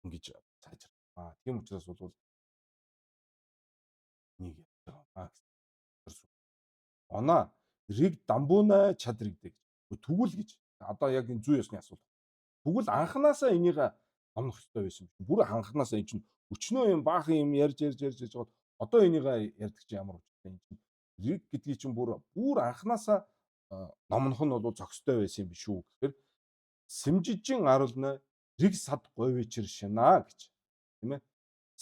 ингэж сайжирдаг. Тийм учраас бол нэг яа. Оноо рэг дамбууна чадрэгдэг. Тэгвэл гэж одоо яг энэ зүй ёсны асуудал. Тэгвэл анханасаа энийг амнах хэрэгтэй байсан юм. Бүр анханасаа энэ чинь өчнөө юм баахан юм ярьж байгаа. Одоо энийг ярьдаг чи ямар учиртай юм чинь. Рэг гэдгийг чинь бүр анханасаа номнох нь бол зохистой байсан юм биш үү гэхээр сэмжижин аруулна рэг сад говичэр шинаа гэж. Тийм ээ.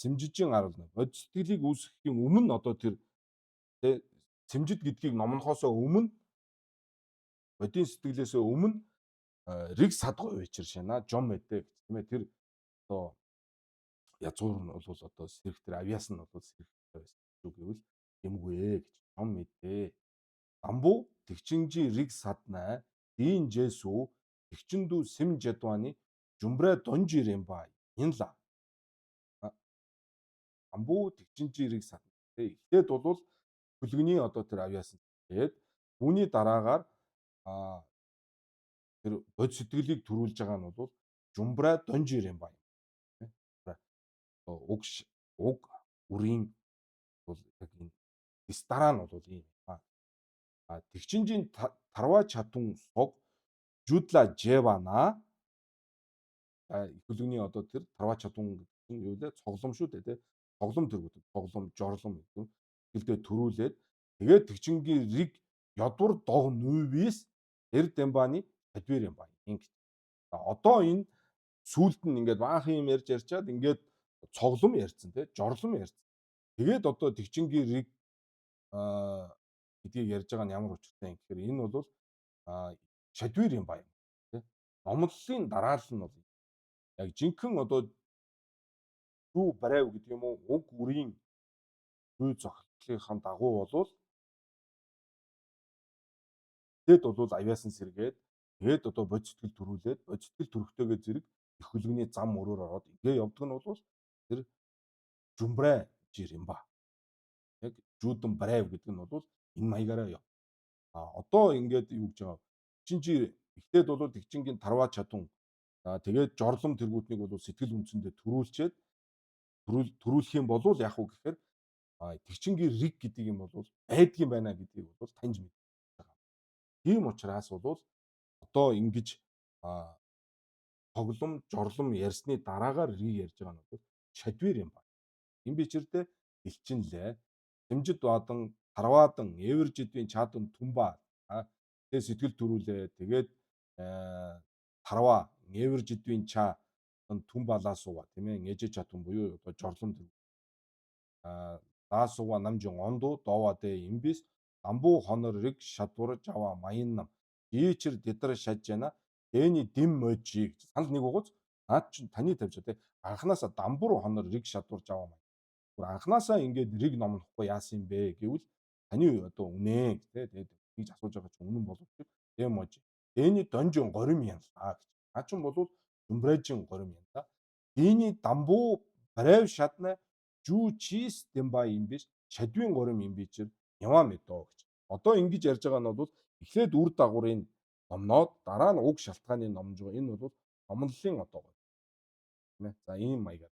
цэмжижийн арга нь бод сэтгэлийг үүсгэхийн өмнө одоо тэр тэ цэмжид гэдгийг номнохоосоо өмнө бодийн сэтгэлээсээ өмнө риг садгой вечер шана жом мэдээ гэж тийм ээ тэр одоо язгуур нь бол одоо сэрэг тэр авиас нь бол сэрэг байсан шүү гэвэл юмгүй гэж жом мэдээ амбу тэгчинжи риг саднаа дийн жесү тэгчинду сэм жадваны жумбрэ донжирэм ба инла амбу тэгчинжи риг садна тэ эхлээд бол хүлгэний одоо тэр авиас нь тэгээд үүний дараагаар а тэр бод сэтгэлийг төрүүлж байгаа нь бол жумбраа донжирэм ба юм уг уг үрийн бол яг энэ эс дараа нь бол ийм ба тэгчинжийн тарва чатун сог жудла жевана хүлэгний одоо тэр тарва чатун гэдэг нь юу вэ цоглом шүү дээ тий цоглом төргүүд цоглом жорлом гэдэг нь гэлдээ төрүүлээд тэгээд тэгчингийн риг ядвар дог нүвис эр дембаны адвэр юм байна ингэ одоо энэ сүүлд нь ингээд баахан юм ярьж ярьчаад ингээд цоглом ярьсан тий жорлом ярьсан тэгээд одоо тэгчингийн риг гэдгийг ярьж байгаа нь ямар учиртай юм гэхээр энэ бол шадвэр юм байна тий номлолын дараалал нь бол яг жинхэнэ одоо дүү барайв гэдэг юм уу уг үрийн зүй зохицлынхаа дагуу болвол тэгэд бол авиасан сэргээд тэгээд одоо бод сэтгэл төрүүлээд бод сэтгэл төрөхтэйгээ зэрэг их хөлгөний зам өрөөр ороод ингээ явдаг нь бол тэр жумбрэ жир юм ба. Яг жүүдэн барайв гэдэг нь бол энэ маягаараа яв. Одоо ингээд юу гэж байгаа чинчи ихтэйд бол тэгчингийн тарва чадун тэгээд жорлом тэргүүтнийг бол сэтгэл үнцэндээ төрүүлчихэд төрүүлэх юм бол яг уу гэхээр тэгчингийн риг гэдэг юм бол байдгийн байна гэдгийг бол таньж мэдж байгаа. Тийм учраас бол одоо ингэж тоглом жорлом ярьсны дараагаар риг ярьж байгаа нь бол шадвэр юм байна. Энэ бичвэрдээ элчинлээ. Хэмжид бадан харваадан эвэржидвийн чаадан түмба тэгээ сэтгэл төрүүлээ. Тэгээд харваа эвэржидвийн ча түмбалаасууга тийм ээ нежэ чатун буюу одоо жорлом даасууга намжин онду дооваде имбис амбу хонор риг шадвар жава маяннам ийчэр дэдэр шажжана эний дэм мөжи гэж санал нэг угууц наад чинь таны тавьж байгаа тийм анханасаа дамбур хонор риг шадвар жава маян анханасаа ингээд риг номлохгүй яасан юм бэ гэвэл таны одоо үнэ тэгээд тэгж асууж байгаа чинь үнэн болов чи дэм мөжи эний донжин горим янлаа гэж наа чинь бол юмбрэжин горим янда эний дамбу барайв шатна жүү чис дэмба юм биш шадвын горим юм бичэр яваа мэдөө гэж. Одоо ингэж ярьж байгаа нь бол эхлээд үр дагаврын номноод дараа нь уг шалтгааны номж байгаа. Энэ бол номлолын одоо тийм ээ. За ийм маягаар.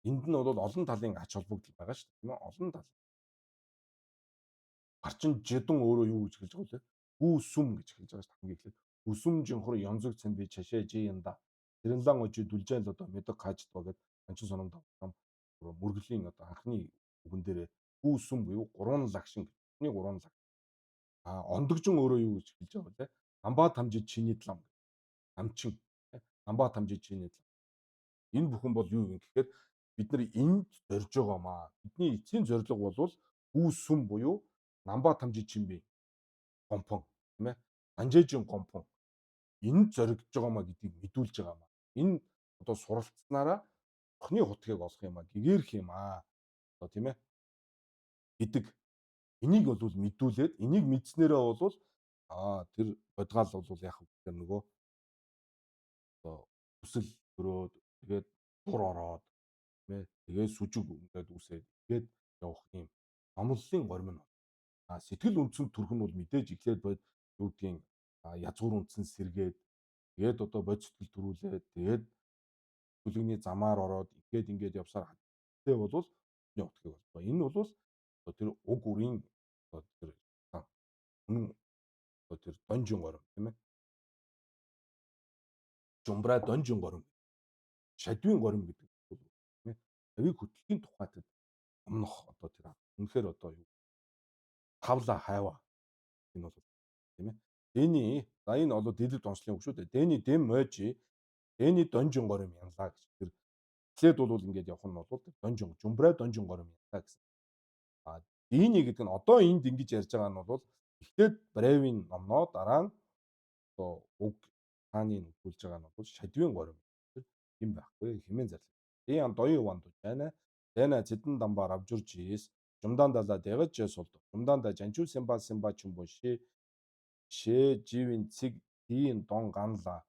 Энд нь бол олон талын ач холбогдол байгаа шүү дээ. Тийм ээ. Олон тал. Гарчин жидэн өөрөө юу гэж хэлж байгаа вэ? Гүү сүм гэж хэлж байгаа шүү дээ. Хамгийн эхлээд үсүм жинхур янзэг цэн би чашаа жи янда. Тэрнлан очи дүлжээл одоо мэдэг хааждгаа гэд анчин сономд авсан мөргөлийн одоо анхны үгэн дээрээ гүү сүм буюу гурван лагшин гэх. Гурван лаг. Ондогжин өөрөө юу гэж хэлж байгаа вэ? Амбаа тамжид чиний лам. Амчин. Амбаа тамжид чиний лам. Энэ бүхэн бол юу юм гэхээр бид нар энд зорж байгаамаа. Бидний эцсийн зорилго бол гүү сүм буюу намбаа тамжид чимби гомпон тийм ээ. Анжээжин гомпон. Энд зоригдож байгаамаа гэдгийг мэдүүлж байгаамаа. Энэ одоо суралцсанараа охны хутгийг олох юм аа, гэгэрх юм аа. Одоо тийм ээ. Гэдэг энийг бол мэдүүлээд энийг мэдснээрээ бол тэр бодгаал бол яг гэхээр нөгөө одоо хүсэл төрөөд тэгээд дур ороод тийм ээ. Тэгээд сүжиг ингээд үсээд тэгээд явах юм номлолын горим нь. Сэтгэл үндсэн төрх нь бол мэдээж эхлээд бод юу гэдгийг язгуур үндсэн сэргээд тэгээд одоо бод сэтгэл төрүүлээд тэгээд бүлэгний замаар ороод ингээд явсаар хаттай болвол энэ утгыг болоо. Энэ бол одоо тэр уг үрийн одоо тэр үнэн одоо тэр донжин горим тийм ээ. Жумбра донжин горим. Шадвын горим гэдэг бол тийм ээ. Тавиг хөтлөхийн тухайд өмнөх одоо тэр үнэхээр одоо юу тавла хайва энэ бол тийм ээ. Дэний за энэ бол дэлгэв донслын үг шүү дээ. Дэний дэм мойжи дэний донжин горим янлаа гэж тэр эхлээд бол ингээд явах нь бол донжин жумбраа донжин гором янта гэсэн. А дийний гэдэг нь одоо энд ингэж ярьж байгаа нь бол эхлээд Бревийн номноо дараа нь одоо уг хааны нөхүүлж байгаа нь бол шадвийн гором юм байхгүй хэмээн зарлаа. Ян доён ванд байна. Тэна цэдэн дамбаар авжурж ийс жумдаан далаа дэгэж сулд. Жумдаан да жанчуу симба чумбо шээ живийн цэг tiin дон ганла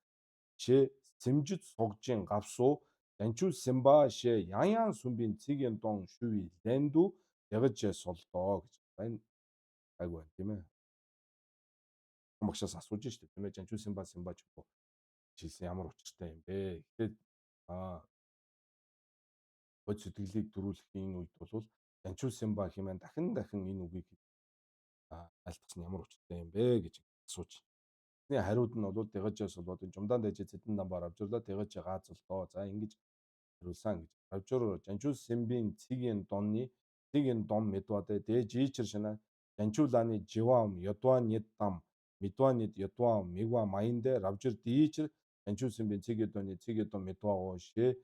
шээ сэмжид согжин гавсуу жанчуу симба шээ яян сүмбийн цэгийн дон шүви лэнду дэгэж сулдоо гэж. Энэ айгүй байна тийм ээ. Багшаас асууж штэ тийм ээ. Жанчуу симба чумбо хэлсэн ямар учиртай юм бэ? Тэгэхэд бод сэтгэлийг төрүүлэхийн үед бол жанчуу симба хэмээн дахин энэ үгийг альтгсан ямар учиртай юм бэ гэж асууж. Эхний хариуд нь бол дэгэж сулбод жумдаан дэж цэдэн дамбаар авжурлаа дэгэж гаазлдоо. За ингэж хариулсан гэж. Авжур жанчуу симбийн цэгийн дон медвадэ дэж ичэр шина жанчуулааны живам ядва нет там медва нет ядва мигва майнде равжир дичэр жанчуу симбийн цэгийн дон медва ошээ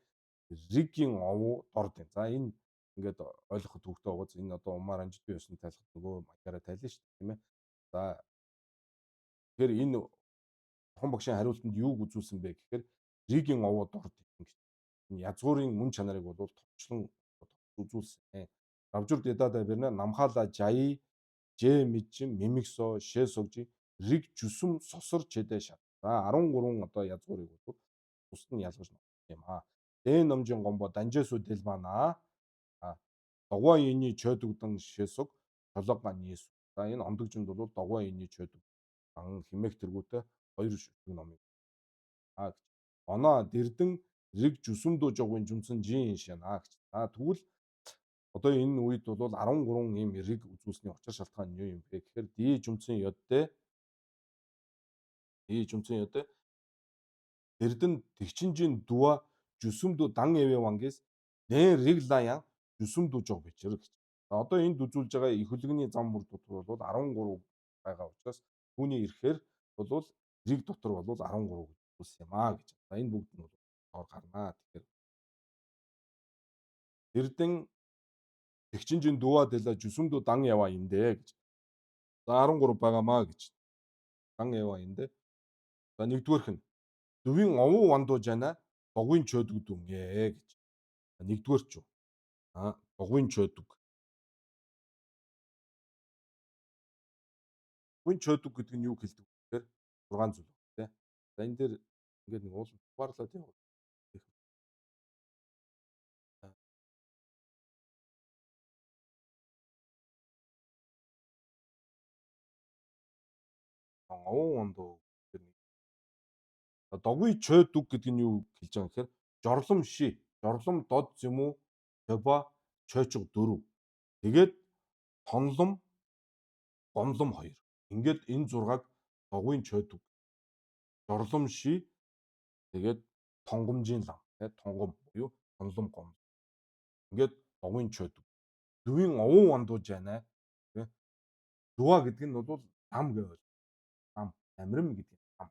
ригийн овоо дордын. За энэ ингээд ойлгоход төвхтэй байгаа. Энэ одоо умаар амжид би өссөн тайлхад нөгөө маягаараа тайлна шүү дээ тийм ээ. За тэгэхээр энэ хон багшийн хариултанд юуг үзүүлсэн бэ гэхээр ригийн овоо дорд гэж. Энэ язгуурын мөн чанарыг бол товчлон үзүүлсэн. Равжур дэдада бэрнэ намхаала жаи жэ мэдчин мимиксо шэсогжи риг жүсүм сосор чэдэ шат. За 13 одоо язгуурыг бол тусад нь ялгаж ногдсон юм аа. Дэн номжин гомбо данжэсу дэлбана. Догоо ини чөдөгдөн шэсог толгога нийс. За энэ ондогжинд бол догоо ини чөдөг ан химэх тэргүүтэ хоёр шүтг номыг гэж. Оноо дэрдэн риг жүсүмдөө жогын жүмсэн жин шана гэж. Тэгвэл одоо энэ үед бол 13 ийм риг үзүүлсний учир шалтгаан нь юу юм бэ гэхээр ди жүмсэн ёдэ дэрдэн тэгчинжин дуа жүсүмдөө дан эвэ вангээс нэ риг лаян жүсүмдөө жог бичэр гэж. Одоо энд үзүүлж байгаа их хөлгөний зам бүр дотор бол 13 байгаа учраас түүний ирэхээр бол риг дотор бол 13 гэж үзүүлсэн юм аа гэж. За энэ бүгд нь бол ор гарнаа. Тэгэхээр дэрдэн тэгчинжин дуа дэла жүсүмдөө дан ява индэ гэж. За 13 байгаамаа гэж. Дан ява индэ. За нэгдүгээрх нь дүвийн овуу вандуу жана догвын чөдгдүн гэж. Нэгдүгээр ч. Догвын чөдөг. Догвын чөдөг гэдэг нь юу хэлдэг вэ гэхээр 6 зүйл байна тий. За энэ дээр ингээд нэг уул ухаарлаад явах. Овуу вандуу гэдэг нь догвын чөдөг гэдэг нь юу хэлж байгаа гэхээр жорлом дод зэмүү тоба чойчог 4. Тэгээд тонлом гомлом 2. Ингээд энэ 6-аг догвын чөдөг. Жорлом ши тэгээд тонгомжийн лам тий тонгом буюу тонлом гом. Ингээд догвын чөдөг. Дүвийн овуу вандууж байна тий. Дуа гэдэг нь бол зам гэвэл зам амирм гэдэг зам.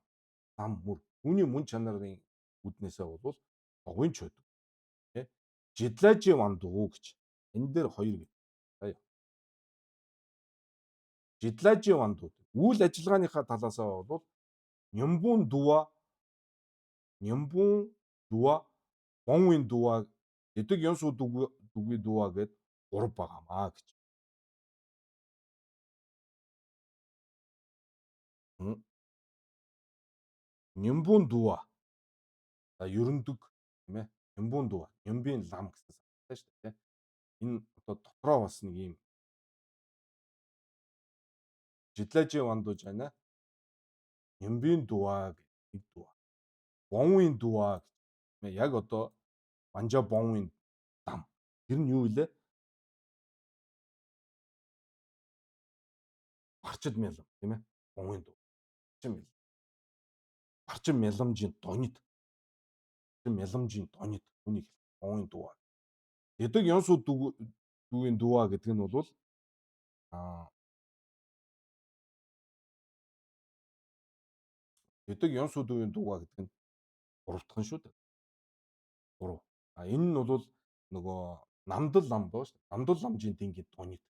Зам мөр. Түүний мөн чанарын үднээсээ бол догвын чөдөг. Тий. Жидлажи вандуу гэж. Энэ дээр 2 гэдэг. За жидлажи вандууд үйл ажиллагааныхаа талаасаа бол нямбун дуа бонвин дуа гэдэг ёнсуу дүгви дуа гэд 3 байгаамаа гэж. Нямбун дуа. За ерөндөг тийм ээ. Нямбун дуа. Нямбын лам гэсэн санаатай шүү дээ. Энэ одоо дотроо бас нэг юм жидлажи вандууж байна. Нямбын дуа гэдэг дуа. Бонвин дуа гэх яг одоо Банжа бонвин дам. Тэр нь юу вэ? Барчид мялам тийм ээ. Бонвин дуу. Барчин мяламжийн донид. Мяламжийн донид түүнийг бонвин дуу. Эдэг ёнсуу дүүгийн дуу гэдэг нь бол эдэг ёнсуу дүүгийн дуу гэдэг нь 3 дахь нь шүү дээ. 3. Энэ нь бол нөгөө намдал лам доо шүү дээ. Намдал ламжийн дингийн тонит.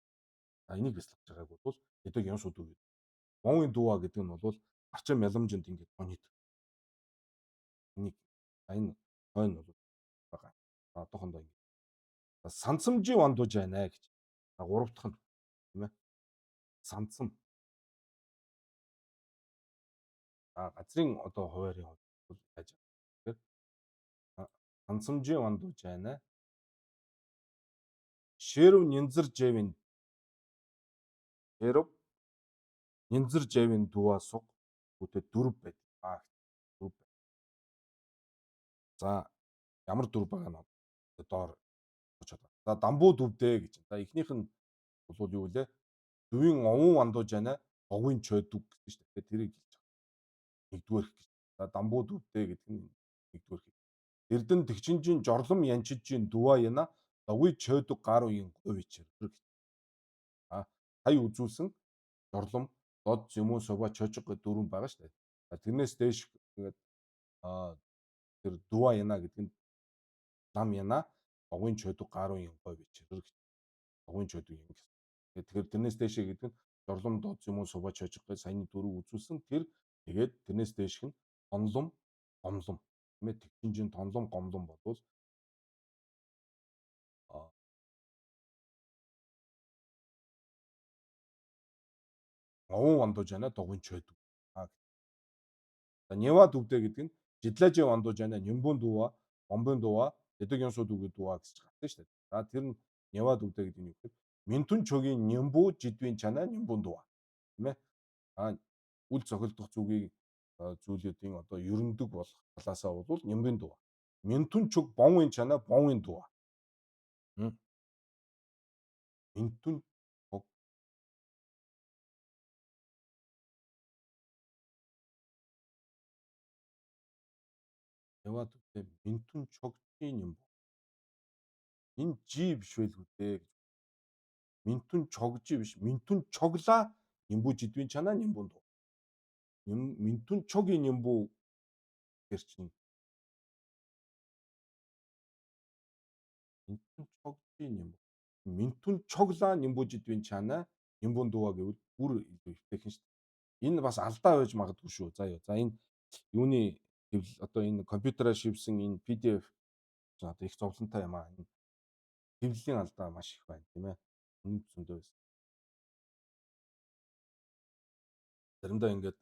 Энийг бяцлах байгааг бол эдэг Ёнсууд үг. Бовын дууа гэдэг нь бол арчин мяламжинд ингээд тонит. Энийг энэ хойно бол байгаа. Одоохондоо ингэ. Сансамжийн вандууж байна гэж. Гурав дахь нь тийм ээ. Сандсан. Газрын одоо хуваарийн бол байж байгаа. Тэгэхээр сансамжийн вандууж байна. Шэрв нянзар жэвэн Шэрв нянзар жэвэн дууа суг үүтэ дөрв байд. Дөрв байд. За ямар дөрв байгаа нь доор очоод байна. За дамбуу дүвдээ гэж. За эхнийх нь бол юу вэ? Дөвийн овон вандууж байна. Овын чойдөг гэсэн шүү дээ. Тэрийг хэлж байгаа. Нэгдүгээр гэж. За дамбуу дүвдээ гэдэг нь нэгдүгээр хэл. Эрдэн тэгчинжийн жорлом янчижийн дуваа яна доггүй чойдөг гар уян говичэр. Хай үзүүлсэн жорлом дод зэмүү сува чожиг гэдэг дөрвөн байгаа шүү дээ. Тэрнээс дээш ингээд тэр дува яна гэдэг нь лам яна доггүй чойдөг гар уян говичэр гэж. Доггүй чойдөг юм гэсэн. Тэгэхээр тэрнээс дээшээ гэдэг нь жорлом дод зэмүү сува чожиг гэж саяны дөрөв үзүүлсэн. Тэр тэгээд тэрнээс дээшх нь тонлом гомлом. Тэмээ тэгчинжийн тонлом гомлом болвол овон вандууж байна дугуйн чойдөг. За Нева дүвдээ гэдэг нь жидлажээ вандууж байна нямбун дува, бомбын дува, эдэг Ёнсууд үгүй дува гэж гарсан шүү дээ. За тэр нь Нева дүвдээ гэдэг нь юу гэхээр Минтүн чогийн нямбу жидвийн чана нямбун дува. Тийм ээ. Үл цохилдох зүгийг зүйлүүдийн одоо ерөндөг болох талаасаа бол нямбын дува. Минтүн чог бонвын чана бонвын дува. Минтүн чог яваад үгүй Минтүн чогчийн юм. Энэ жи биш байлгүй дээ гэж. Минтүн чогжи биш. Минтүн чогла нямбу жидвийн чана нямбун дува. Минтүн чогийн нямбу гэр чинь Минтүн чогжийн нямбу. Минтүн чогла нямбу жидвийн чана нямбун дува гэвэл бүр ихтэйхэн шүү дээ. Энэ бас алдаа байж магадгүй шүү. За энэ юуны одоо энэ компьютераар шивсэн энэ PDF одоо их зовлонтой юм аа. Энэ хэвлэлийн алдаа маш их байна тийм ээ. Үнэн зөндөө байсан. Заримдаа ингээд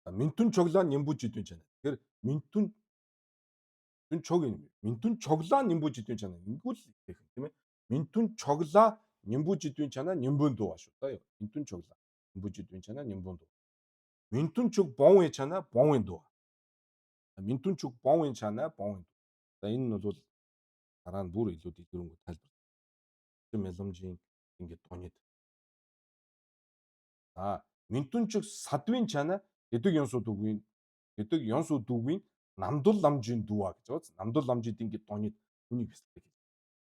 Минтүн чоглаа нямбу жидвийн чана. Тэгэхээр Минтүн чоглаа нямбу жидвийн чана. Ингэвэл их тийм ээ. Минтүн чоглаа нямбу жидвийн чана нямбун дуу шүү. За Минтүн чоглаа нямбу жидвийн чана нямбун дуу. Минтүн чог бонвын чана бонвын дуу. Минтүн чог бонвын чана бонвын дуу. За энэ нь бол дараа нь бүр илүү дэлгэрэнгүй тайлбар. Мяламжийн ингээд тонёд. Минтүн чог садвын чана эдэг Ёнсууд үгийн намдул ламжийн дува гэж байгаа. Намдул ламжид ингээд тонёд үнийг бяцлах.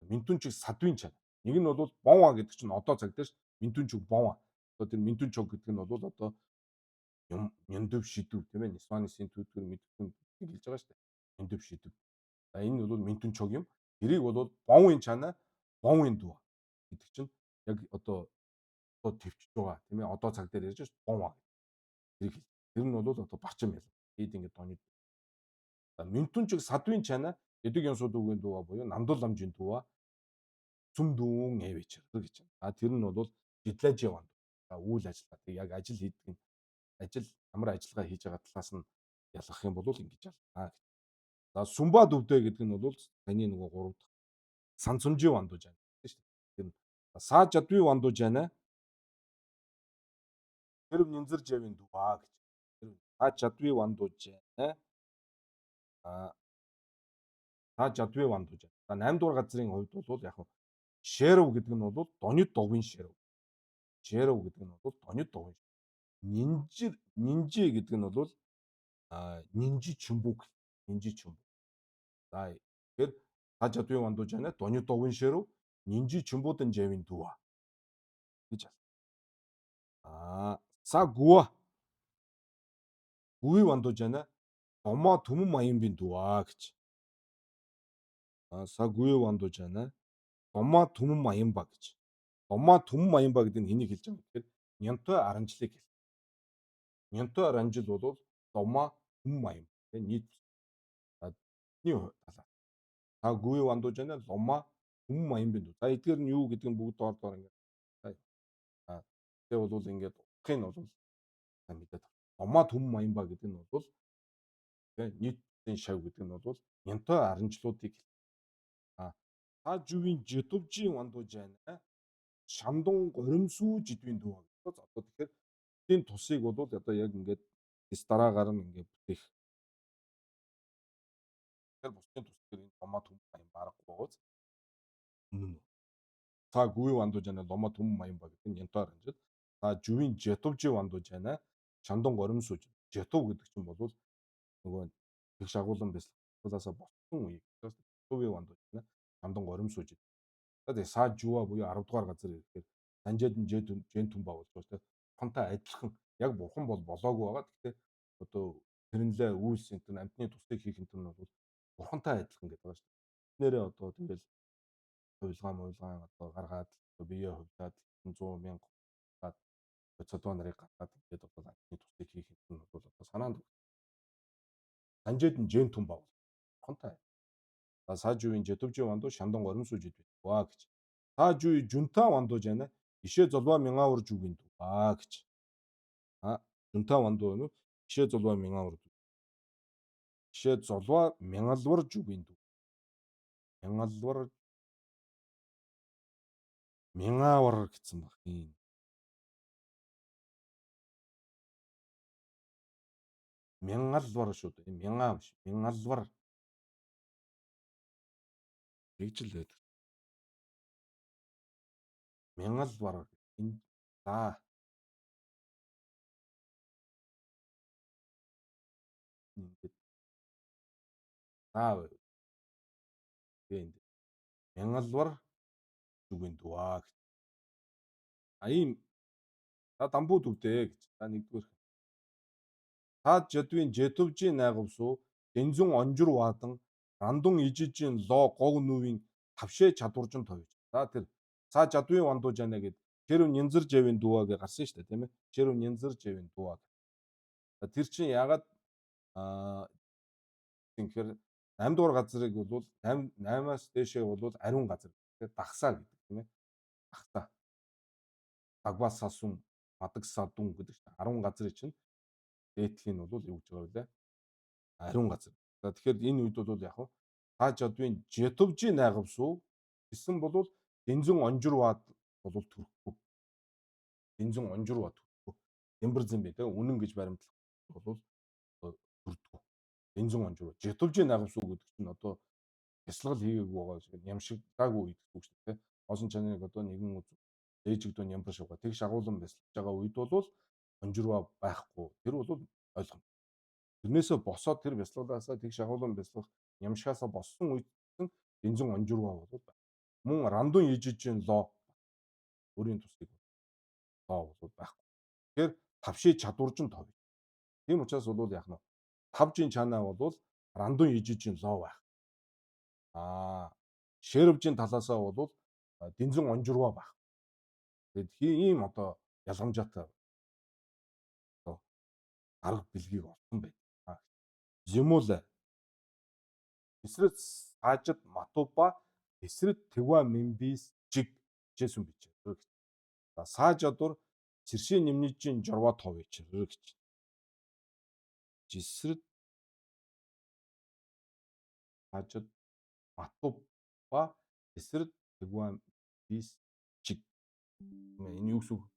Минтүн чог садвын чана. Нэг нь бол бонва гэдэг чинь одоо цаг дээр Минтүн чог бонва. Одоо тэр Минтүн чог гэдэг нь бол одоо Няндөв шидэв тийм ээ. Нисванысын төдгөр мэдхэн хэлж байгаа шүү дээ. Няндөв шидэв. За энэ бол Минтүн чог юм. Тэрийг бол бонвын чана бонвын дува гэдэг чинь яг одоо төвчж байгаа тийм ээ. Одоо цаг дээр ярьж байгаа бонва. Тэр нь бол одоо барчим ял. Хэд ингэ тонёд. Минтүн чог садвын чана эдэг Ёнсууд үгийн дува буюу намдул ламжийн дува зүм дүүн эвэчэр гэж байна. Тэр нь бол жидлажээ ванд. Үйл ажиллагаа. Тэг яг ажил хийдэг ямар ажиллагаа хийж байгаа талаас нь ялгах юм бол ингэж ялгана. За Сумба дүвдээ гэдэг нь бол таны нөгөө 3 дахь Сансумжи вандууж байна шүү дээ. Тэр нь Саа жадви вандууж байна. Тэр нянзар жавын дува гэж. Саа жадви вандууж байна. Саа жадви вандууж байна. За 8 дугаар газрын хувьд бол яг Шэрв гэдэг нь бол донёд догвын шэрв. Шэрв гэдэг нь бол донёд догвын. Нинжи гэдэг нь бол нинжи чимбук. За тэгэхээр Саа жадви вандууж байна. Донёд догвын шэрв. Нинжи чимбудан жавын дува гэж байна. Са гуа Гүвий вандууж байна. Домоо түмэн маянбын дуваа гэж. Са гүвий вандууж байна. Домоо түмэн маянба гэж. Домоо түмэн маянба гэдэг нь хэнийг хэлж байгаа юм гэхээр Нянтой Аранжлыг хэл. Нянтой Аранжил бол домоо түмэн маян. Тэгээ нийт бидний талаар. Та гүвий вандууж байна. Домоо түмэн маянбын дуу. За эдгээр нь юу гэдэг нь бүгд доор ингээд. Тэгээ бол ингээд ухын нь бол мэдээд. Домоо түмэн маянба гэдэг нь бол нийтийн шав гэдэг нь бол Нянтой Аранжлуудыг хэл. Та жувийн житвжийн вандууж байна. Шамдан горимсуу жидвийн дуу гэж. Одоо тэгэхээр энэ тусыг бол одоо яг ингээд дараагаар нь ингээд бүтээх. Тэгэхээр бусдын тусгаар энэ домоо түмэн маян барахгүй гоц. Та гүвий вандууж байна. Домоо түмэн маян ба гэдэг нь Нянтой Аранжил. Та жувийн житвжийн вандууж байна. Шамдан горимсуу. Житв гэдэг чинь бол нөгөө их шагуулan бясалгаасаа болсон үеийг житвийн вандууж байна. Шамдан горимсуу. Тэгээ саа жува буюу 10 дугаар газар ирэхээр санжаад нь жен түн багуулж байгаа. Бурхантай адилхан яг бурхан бол болоогүй байгаа. Гэхдээ одоо тэрнлээ үйлс энэ амтны тусыг хийх энэ нь бол бурхантай адилхан гэдэг байгаа шүү дээ. Нэрээ одоо тэгэл хуйлгаан одоо гаргаад бие хувьдаад 100,000 гад цодоо нарыг гаргаад тэгээд одоо амтны тусыг хийх энэ нь бол одоо санаанд санжаад нь жен түн багуул. Бурхантай. За саажуугийн житвжийн вандуу шамдан горимсуу жидвэ ваа гэж. Саажуу жүнтаа вандууж байна. Ишээ золбоо мянган урж үгэн дүү гэж. Жүнтаа вандуу нь ишээ золбоо мянган урж. Ишээ золбоо мянгалварж үгэн дүү. Мянгалвар мянгавар гэсэн баг юм. Мянгалвар шүү дээ. Мянган биш. Мянгалвар. Тэгж л байдаг. Мянгалвар. За. Ингээд. Тэгээд мянгалвар үгэн дүү гэж. Ийм дамбууд үгдээ гэж. За нэгдүгээр. Та жадвын жэтвжийн найгавсуу дэнзүн онжир ваадан рандун ижижийн лоо гог нүвийн тавшээ чадваржин товж. За тэр цаа жадвын вандууж яана гэд чэрв нянзар жавын дуугаа гэж гарсан шүү дээ тийм ээ. Чэрв нянзар жавын дуугаа. Тэр чинь ягаад тэгэхээр 8 дугаар газрыг бол 8-аас дээшээ бол ариун газар. Тэгэхээр дагсаа гэдэг тийм ээ. Дагсаа. Дагвасасун, мадагсадун гэдэг чинь 10 газрыг чинь дээдлийг нь бол юу гэж байгаа вэ? Ариун газар. За тэгэхээр энэ үед бол яг та жадвын житвжийн найгавсуу гэсэн бол дэнзүн онжирваад бол төрөхгүй. Дэнзүн онжирваад төрөхгүй. Дэмбэр зэмбэ те үнэн гэж баримтлах бол төрдгөө. Дэнзүн онжирваа. Житвжийн найгавсуу гэдэг чинь одоо бясалгал хийгээгүй байгаа ямшигдаагүй үед гэж шүү дээ. Осон чанарыг одоо нэгэн үз ээжигдөө нямбар шугаа тэг шагуулan бясалгаж байгаа үед бол онжирваа байхгүй. Тэр бол ойлгомжтой. Тэрнээсээ босоод тэр бясалгалаасаа тэг шагуулan бясалгах ямшгаасаа боссон үед дэнзүн онжирваа бол мөн рандун ижижийн лоо өөрийн тусыг лоо бол байхгүй. Тэгэхээр тавший чадваржин тов. Тийм учраас бол яах нь 5G чанаа бол рандун ижижийн лоо байх. Шервжийн талаасаа бол дэнзүн онжирваа байх. Тэгэд ийм одоо ялгамжаатай арга бэлгийг олсон байна. Зэмүүлэ. Эсрэт саажид матуба эсрэт тэгва мэмбис жиг жэсүн бич. За саажадур цэршээ нэмнижийн жорва товч гэж. Эсрэт саажид матуба эсрэт тэгва бис жиг. Энэ юу гэсэн үг?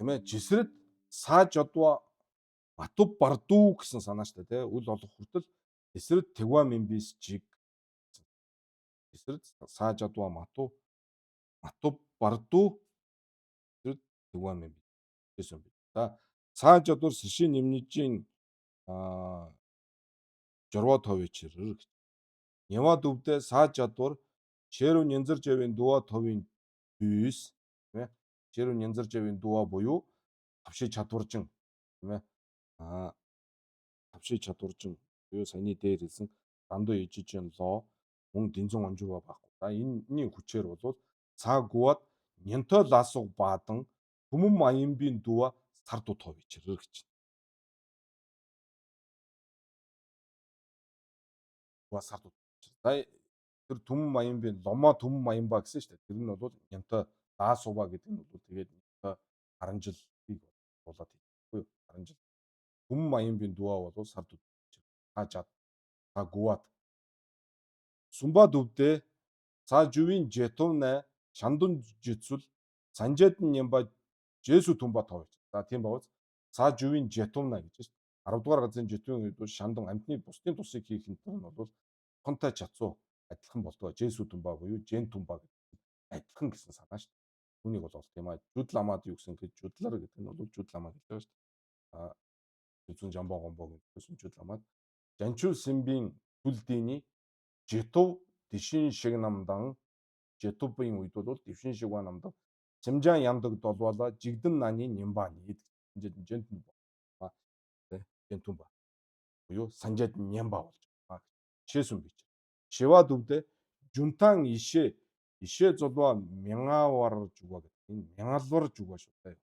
Тэмээ жисрэд сааж одва матув бардуу гэсэн санаа штэ тий үл олох хүртэл эсрэд тэгва мэмбис жиг эсрэг 사자두와 마토 바르투 эсрэг тэгвам гэсэн би. За 사자두 스시 님니진 жорво товичрэр гэж. Ява дөвдөө сааж чадвар шэрүү нянзар жавын дуа товын бүйс тийм ээ. Шэрүү нянзар жавын дуа буюу тавший чадваржин тийм ээ. Тавший чадваржин буюу саяны дээр хэлсэн дандуу ижижин лоо мөн дэнзэн онжууга байхгүй. За энэний хүчээр бол цаагуад нянтой ласуг баадан түмэн маянбын дуа сарду товичрэр гэж. Дуа сарду. За тэр түмэн маянбын ломо түмэн маянба гэсэн шүү дээ. Тэр нь бол нянтой даасууба гэдэг нь бол тэгээд нянтой харанжилыг болоод идэхгүй юу? Харанжил. Түмэн маянбын дуа бол сарду таажаад тагуад сумба дөвдөө цаажувын жетовна шандун житсүл санжээдэн нямба жесү түмба товч. За тийм бавз цаажувын жетовна гэж шүү дээ. 10 дугаар газрын жетвийн үед бол шандун амтны бусдын тусыг хийх нь бол тонтой чацуу адилхан болдог. Жесү түмба буюу жен түмба гэдэг адилхан гэсэн санаа шүү дээ. Түүнийг бол олт юм аа. Жудламад юу гэсэн гэж жудлар гэдэг нь бол жудламад гэж байна шүү дээ. Зүн жамбо гомбо гэсэн жудламад жанчул симбийн түлдээний жетов дишин шиг намдан жетовын үед бол дишин шиг намдан чимжаан ямдаг долвола жигдэн наны нямбаны жентэн ба жентэн ба буюу санжаад нямба болж байгаа. Жишээсэн бич. Шива дөвдө жунтан ишээ золва мянгавар жуга гэдэг. Энэ мянгалвар жуга шүү дээ.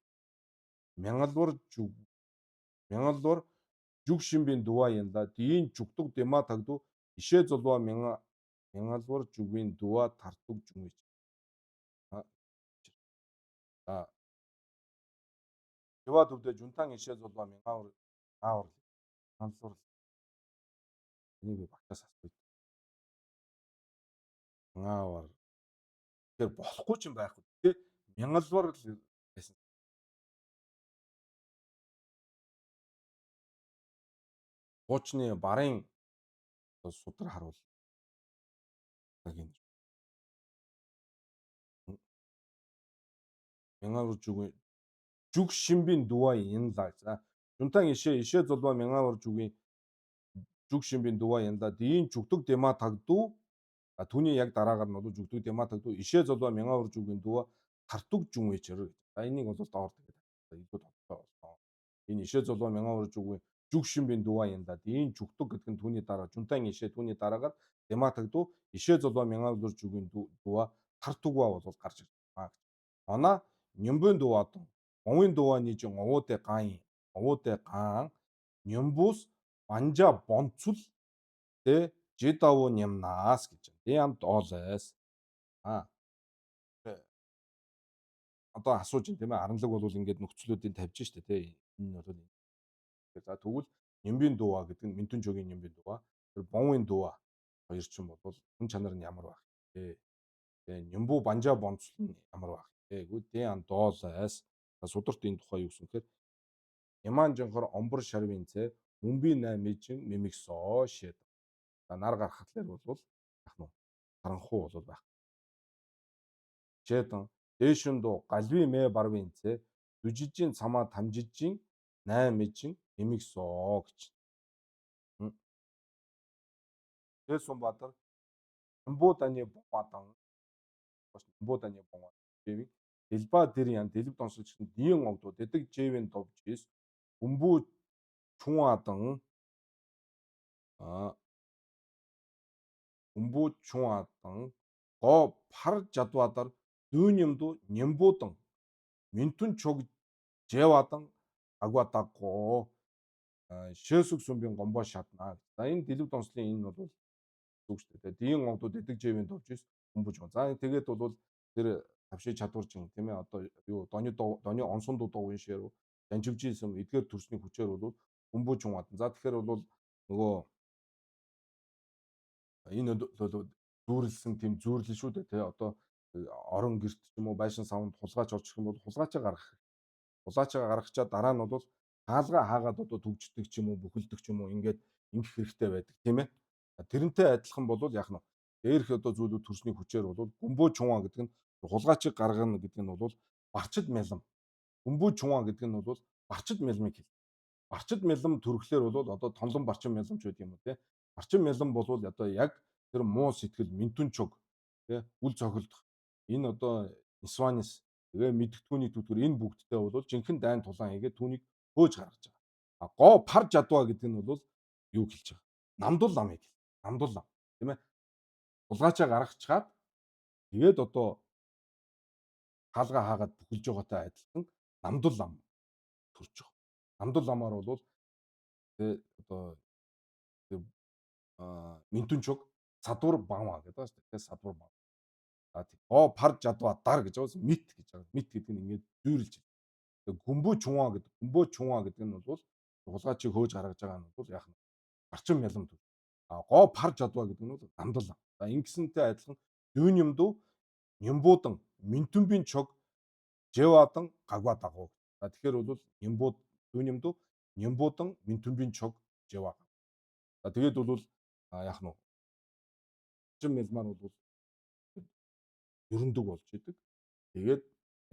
Мянгалвар жүг шимбийн дуа янда дийн жүгдөг дэма тагду ишээ золва мянгалвар жүгийн дуа тартуг жүмэж. Шива дөвдө жунтан ишээ золва мянгавар мянгалвар энийг багтаас асууя. Мянгавар тэр болохгүй ч юм байх үү те мянгалвар л байсан. Хуучны барын судар харуул. Мянгавар жүг шимбийн дуа янлаа. За жунтан ишээ золва мянгавар жүгийн жүг шимбийн дуа янда дийн жүгдөг дэма тагду түүний яг дараагаар нь бол жүгдөг дэма тагду ишээ золва мянгавар жүгийн дуа тартуг жүн вечэр. За энийг бол доор тэгээд илүү тодорхой болно. Энэ ишээ золва мянгавар жүгийн жүг шимбийн дуа янда дийн жүгдөг гэдэг нь түүний дараа жунтан ишээ түүний дараагаар дэма тагду ишээ золва мянгавар жүгийн дуа тартугва бол гарч ирж байна. Она нямбын дуадан овын дуаны жин овоотой гаан нямбус банжа бонцул тэ жидаву нямнаас гэж. Ямд оолээс. Одоо асууж ин тийм ээ аранлаг бол ингээд нөхцлүүдийн тавьж штэ тий. Энэ бол за тэгвэл нямбын дуа гэдэг нь ментүн жогийн нямбын дуа. Тэр бонвын дуа хоёр ч юм бол хүн чанар нь ямар байх вэ? Тэгээ нямбу банжа бонцул нь ямар байх вэ? Тэгвэл ан доолээс сударт энэ тухай юу гэсэн хэрэг Яман жонхор омбор шарвинцэ мумби 8-ын мимиксоо шээд. За нар гарахтлаар бол яг нь харанхуу бол байх. Шээдэн дээшүндөө галви мэ барвинцэ дүжижин цамаа тамжижин 8-ын мимиксоо гэж. Сумбатар Мбууданы бомбадан Мбууданы бомбаа дэлба дэр ян дэлб донсолч диэн огдоо дэдэг жэвэн довжис өмбүү чуадан го пар жадвадар дүүнэмдүү нямбуудан ментүн чог жэвадан агватаго шээсүг сүмбийн гомбо шатнаа. За энэ дэлб донслын энэ бол зүг шүү дээ. Диэн огдоо дэдэг жэвэн довжис өмбөж гоо. За тэгээд бол тэр тавший чадварчин тийм ээ одоо юу доны онсон дуу ширүү жанживжсэн эдгээр төрсний хүчээр бол өмбөж гоо. За тэгэхээр бол нөгөө энэ зүүрлсэн тийм зүүрлэл шүү дээ тий одоо орон гэрт ч юм уу байшин савнд хулгайч орчих юм бол хулгайчаа гаргах. Хулгайчаа гаргачаа дараа нь бол хаалгаа хаагаад одоо төгждөг ч юм уу бүхэлдэг ч юм уу ингээд ингэх хэрэгтэй байдаг тийм ээ. Тэрнтэй адилхан бол яг нь дээрх одоо зүйлүүд төрсний хүчээр бол гүмбөө чунга гэдэг нь хулгайчийг гаргана гэдэг нь бол барчид мялам. Гүмбөө чунга гэдэг нь бол барчид мялмыг хэл. Барчид мялам төрөхлөөр бол одоо тонлон барчин мялам ч гэдэг юм уу те. Барчин мялам бол одоо яг тэр муу сэтгэл, ментүн чуг те үл цохилдох. Энэ одоо Нисванис тэгээ мэдгтгүүний төтгөр энэ бүгдтэй бол жинхэнэ дайн тулаан хийгээд түүнийг хөөж гаргаж байгаа. А гоо пар жадва гэдэг нь бол юу хэлж байгаа? Намдул ламыг хэл. Намдул лам тийм ээ. Хулгайчаа гаргачаад тэгээд одоо хаалга хаагаад бүхэлж байгаатай адилхан намдул лам төрж байгаа. Намдул ламаар бол тэгээ одоо ментүн чуг садвар баамаа гэдэг байна шүү дээ. Садвар баам. А тийм гоо пар жадва дар гэж байгаа мэд гэж байгаа. Мэд гэдэг нь ингээд дүүрлж. Тэгээ гүмбөө чунга гэдэг нь бол хулгайчийг хөөж гаргаж байгаа нь бол яах нь барчин мялам төв. А гоо пар жадва гэдэг нь бол намдал лам. За ингэсэнтэй адилхан дүүнэмдүү нямбуудан ментүмбийн чог жевадан гагва дагуу. За тэгэхээр бол дүүнэмдүү нямбуудан ментүмбийн чог жева. За тэгээд бол яах нь барчин мялмаар бол ерөндөг болж идэг. Тэгээд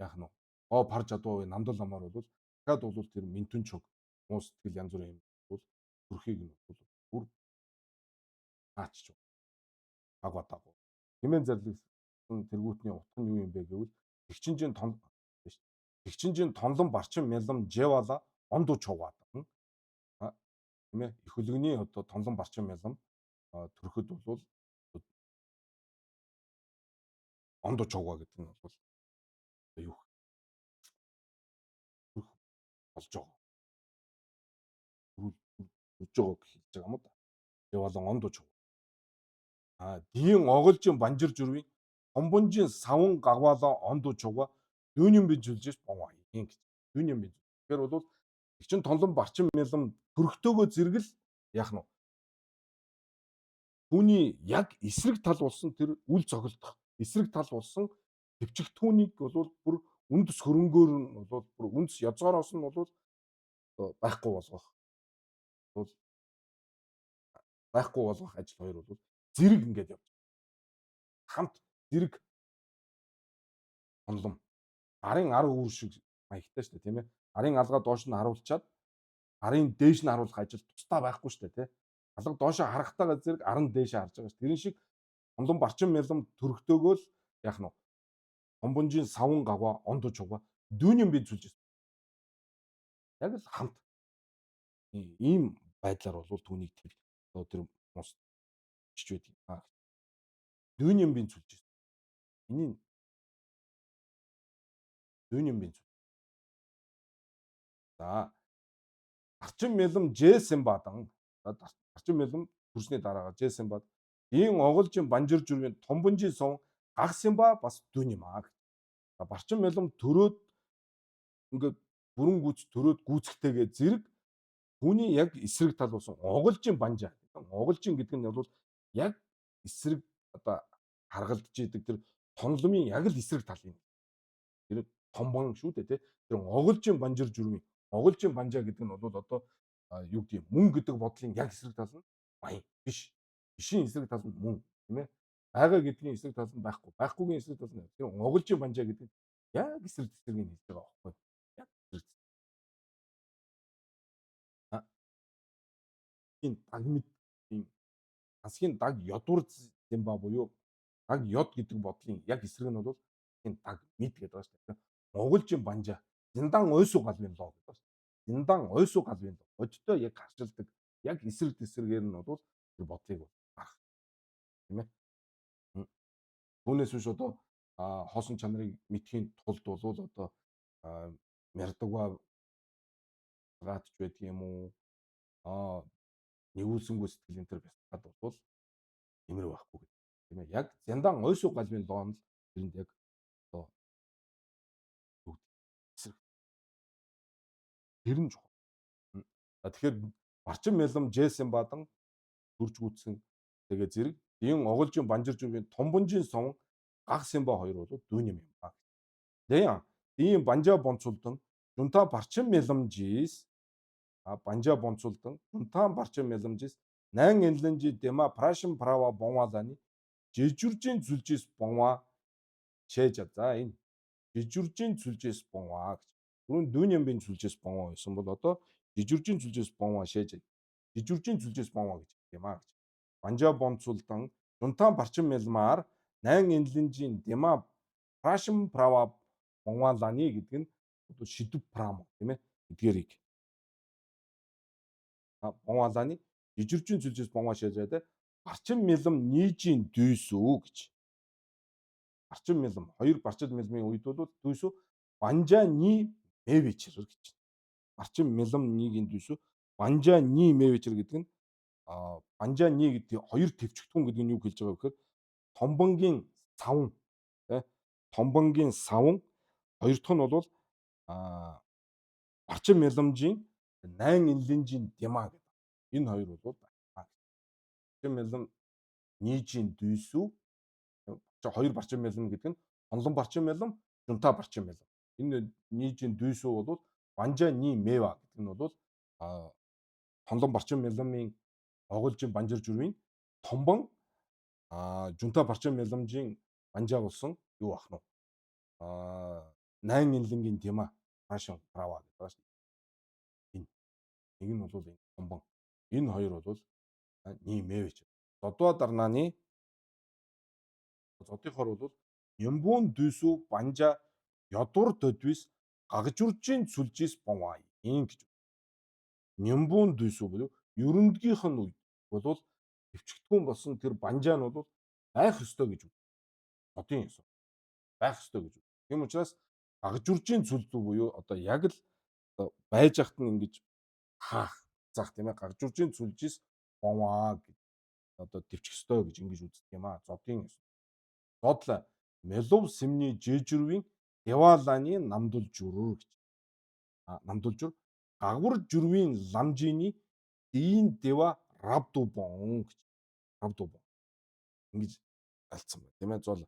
яах нь гоо пар жадваа намдал ламаар бол дахиад бол тэр ментүн чуг муу сэтгэл янз бүрийн юм бол төрхийг нь бол бүр наачж агва дагуу. Хэмээн зарлигсан тэргүүтний утга нь юу юм бэ гэвэл тэгчинжийн тонлон барчин мялам жевала ондуу чугаад. Тийм ээ. Их хөлөгний одоо тонлон барчин мялам төрөхөд бол ондуу чугаа гэдэг нь бол юу болж байгаа. Төрж байгаа гэж хэлж байгаа юм да. Жевала ондуу чуг. Диин оголжин банжир жүрвийн хомбонжийн саван гагваалаа ондуу чуга дүүнийн бий зүйлжээс боваа юм гэж. Дүүнийн бий. Тэгэхээр бол их чин тонлон барчин мялам төрөхтөөгөө зэрэгэл яах нь түүний яг эсрэг тал болсон тэр үл цохилдох эсрэг тал болсон төвчгтүүнийг бол бүр үндэс хөрөнгөөр нь бол бүр үндэс язгаароос нь бол байхгүй болгох. Бол байхгүй болгох ажил хоёр бол зэрэг ингээд явж байна. Хамт зэрэг тонлон гарын ар үүр шиг маягтай шүү дээ тийм ээ. Гарын алгаа доош нь харуулчаад гарын дээш нь харуулах ажил тусдаа байхгүй шүү дээ тийм ээ. Алга доошоо харахтайгаа зэрэг арын дээшээ харж байгаа ш. Тэрэн шиг тонлон барчин мялам төрөхтөөгөө л яах нь хомбонжийн саван гаваа ондоо чуга дүүнийн бий зүйлж яг л хамт ийм байдлаар бол түүнийг тэр мус чиж байдаг. Дүүнийн бий зүйлж энийг дүүнийн бий. За барчин мялам Жэсэн бадан барчин мялам төрсний дараагаар Жэсэн бад ийн оголжин банжир жүрвийн томбонжийн сон гагсын ба бас дүүн юм аа. Барчин мялам төрөөд ингээд бүрэн гүйц төрөөд гүйцэхтэйгээ зэрэг түүний яг эсрэг тал болсон оголжин банжаа. Оголжин гэдэг нь бол яг эсрэг одоо харгалдаж идэг тэр тонломын яг л эсрэг тал юм. Тэр томбон шүү дээ тий. Тэр оголжин банжир жүрвийн оголжин банжаа гэдэг нь бол одоо юу гэдэг юм мөн гэдэг бодлын яг эсрэг тал нь баян биш. Бишийн эсрэг тал нь мөн тийм ээ. Байга гэдгийн эсрэг тал нь байхгүй. Байхгүйгийн эсрэг тал нь тэр оголжин банжаа гэдэг яг эсрэг цэцэргийг хэлж байгаа байхгүй. Яг эсрэг. Энэ дагмид тийм асгийн даг ёдвар зэмба буюу даг ёд гэдэг бодлын яг эсрэг нь бол энэ даг мэд гэдэг байгаа шүү дээ. Монголжин банжаа зиндан ойсуу галвын лоо гэдэг байна. Зиндан ойсуу галвын лоо. Одтой яг харшилдаг яг эсрэг тэсрэгээр нь бол тэр бодлыг гарах. Тийм ээ. Түүнээс биш одоо хоосон чанарыг мэдхийн тулд бол одоо мэрдэгва гатч байдаг юм уу? Нэгүүлсэнгүй сэтгэл энэ төр бясалгаад бол имэр байхгүй гэдэг. Тийм ээ. Яг зяндан ойсуу галвын лоон л тэрэнд яг одоо эсрэг. Тэр нь чухал. Тэгэхээр барчин мялам Жэсэн бадан төрж гүйтсэн тэгээ зэрэг ийн оголжин банжир жүргийн томбонжийн сон гагсын ба хоёр бол дүүн юм ба. Дэян ийм банжаа бонцулдан жунта барчин мяламжис банжаа бонцулдан жунтаан барчин мяламжис найн энлэнжи дема прашин права бонваланы жижүржийн зүлжээс бонва шээж за энэ жижүржийн зүлжээс бонва гэж. Түрүүн дүүнямбын зүлжээс бонва байсан бол одоо жижүржийн зүлжээс бонва шээж жижүржийн зүлжээс бонва гэж юм аа гэж. Банжа бонцулдан жунтаан барчин мэлмаар найн энлэнжийн дема прашим права бонваланы гэдэг нь одоо шидэв прам тийм ээ эдгээрийг бонваланы жижүржийн зүлжээс бонва шээж барчин мэлм нийжийн дүйсүү гэж. Барчин мэлм хоёр барчин мэлмийн үед бол дүйсүү банжа ни мэвичэр гэж. Барчин мэлм нийгийн дүйсүү банжа ни мэвичэр гэдэг нь банжа ни гэдэг хоёр төвчгтгүн гэдэг нь юу хэлж байгаа вэ гэхээр томбонгийн савн тий томбонгийн савн хоёр дахь нь бол барчин мэлмжийн найн энлэнжийн дема гэдэг. Энэ хоёр бол барчин мэлм нийжийн дүйсүү хоёр барчин мэлм гэдэг нь хонлон барчин мэлм, жунта барчин мэлм. Энэ нийжийн дүйсүү бол банжа ни мэва гэдэг нь бол хонлон барчин мэлмийн оголжийн банжир жүрвийн томбон жунта барчин мэлмжийн банжаа болсон юу ах нь найн энлэнгийн тема фашн права гэдэг байна шүү дээ. Нэг нь бол энэ томбон. Энэ хоёр бол ни мэвэж. Зодоо дарнааны зодынхоор бол нямбуун дүйсүү банжа ёдур дөдвис гагжуржийн сүлжээс бонваа юм гэж. Нямбуун дүйсүү буюу ерөнтгийнх нь үед бол төвчгтгүн болсон тэр банжаа нь бол байх ёстой гэж үү. Зодын ёсоо байх ёстой гэж. Тийм учраас гагжуржийн сүлжүү буюу одоо яг л байж ахт нь ингэж хаах заах тийм ээ гагжуржийн сүлжээс бонваа гэж одоо төвчих ёстой гэж ингэж үздэг юм аа. Зодын ёсоо. Зодла мелов сэмний жижүрвийн деваланы намдул журуу гэж. Намдул жур гагвар журвийн ламжины дийн дева равдубон гэж. Равдубон. Ингэж альцсан байна тийм ээ. Зол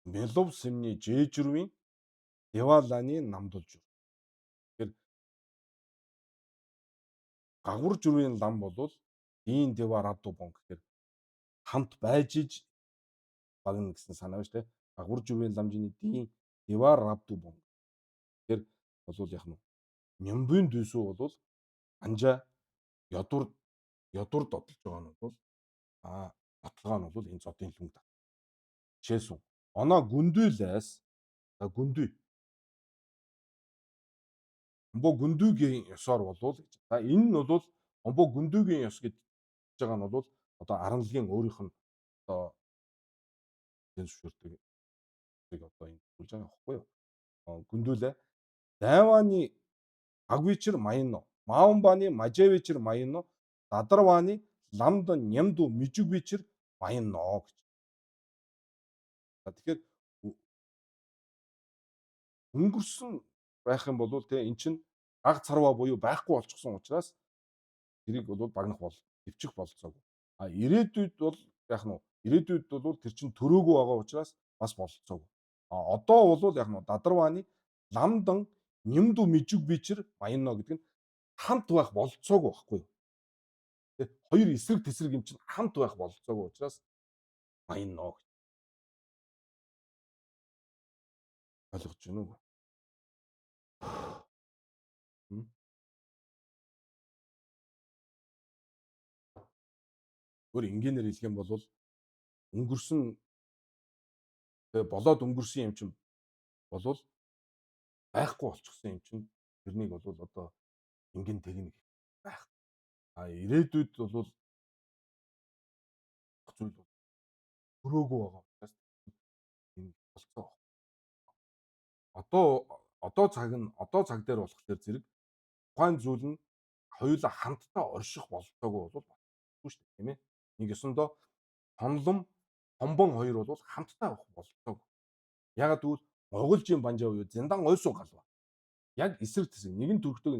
мелов сэмний жижүрвийн деваланы намдул жур. Тэгэхээр гагвар журвийн лам бол дийн дева равдубон гэхээр хамт байж иж багна гэсэн санаа байна шүү дээ. Гагвар журвийн ламжины дийн дева равдубон. Тэгэхээр бол яг нь нямбын дүйсүү бол анжаа ёдур додолж байгаа нь бол ботлогоо нь бол энэ зодын лүнг тав. Жишээлсүн оноо гүндүйлээс гүндүй Умбо гүндүүгийн ёсоор болвол гэж. За энэ нь бол умбо гүндүүгийн ёс гэж байгаа нь бол одоо аранлагын өөрийнх нь одоо зөвшөөрдөг одоо энэ болж байгаа байхгүй юу? Гүндүүлээ. Дайваны агвичэр маяно, маумбаны мажевичэр маяно, дадарваны ламдан нямду мижигвичэр маяно гэж. За тэгэхээр өнгөрсөн байх юм бол те эн чинь гаг царва буюу байхгүй болчихсон учраас тэрийг бол багнах бол төвчих болцоогүй. Ирээдүйд бол яах нь вэ? Ирээдүйд бол тэр чинь төрөөгүй байгаа учраас бас болцоогүй. Одоо бол яах нь вэ? Дадарваны ламдан нямду мижигвичэр маяно гэдэг нь хамт байх болцоогүй байхгүй юу? Тэ хоёр эсрэг тесрэг юм чинь хамт байх болцоогүй учраас маяно гэж. Ойлгож байна уу? Өөр энгийнээр хэлэх юм бол өнгөрсөн болоод өнгөрсөн юм чинь болвол байхгүй болчихсон юм чинь тэрнийг бол одоо энгийн техник байх. Ирээдүйд бол зүйл төрөөгүй байгаа учраас энэ болцоо. Одоо цаг дээр болохоор зэрэг тухайн зүйл нь хоёулаа хамтдаа орших болцоогүй бол болохгүй шүү дээ тийм ээ. Нэг ёсондоо томбон хоёр бол хамтдаа авах болцоогүй. Ягаад гэвэл Монголжийн банжаа буюу зэндан ойсуу галва. Яг эсрэг тэсрэг нэг нь төрхтөг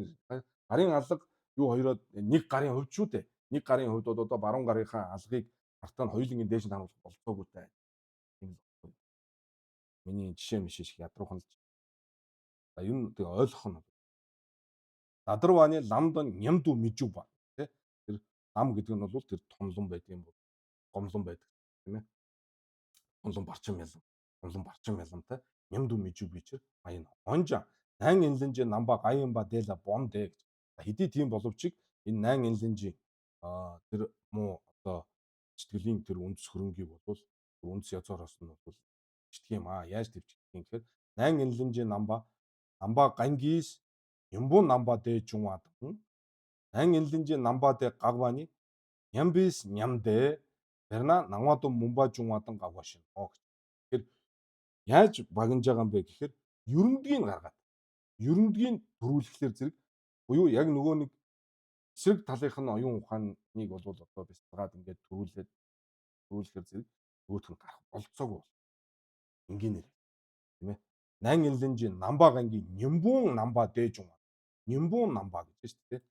гарын алга юу хоёроо нэг гарын хувьд шүү дээ. Нэг гарын хувьд бол одоо баруун гарынхаа алгыг гартаа нь хоёулангийн дээш нь харуулах болцоогүй таа. Миний жишээ мишээ шиг ядруухан л. За юу нэг ойлгох нь. Дадарваны ламдан нямду мижуба. Нам гэдэг нь бол тэр томлон байдаг юм бол гомлон байдаг тийм ээ. Томлон барчин мялан. Томлон барчин мялантай нямду мижүү бичэр аян онжа найн энлэнжи намба гаянба дэла бонде гэж. Хэдий тийм боловч энэ найн энлэнжи тэр муу одоо сэтгэлийн тэр үндэс хөрөнгийг бол үндэс язороос нь бол бичдэг юм аа. Яаж төвчдөг юм гэхээр найн энлэнжи намба гангис юмбу намба дэ жунвадан найн энлэнжи намба дэ гагвани нямбис нямдэ Тэрна намаадун мумба жунвадан гавгашин. Тэгэхээр яаж багнаж байгаа юм бэ гэхээр ерөндөгийг гаргаад ерөндөгийг төрүүлэхлээр зэрэг буюу яг нөгөө нэг эсрэг талынх нь оюун ухааныг бол одоо бяцлагаад ингээд төрүүлэхээр зэрэг нөгөөх нь гарах болцоогүй бол энгийнээр тийм ээ. Нан эллэнжи намба ганги нямбун намба дээж юм. Нямбун намба гэж шүү дээ.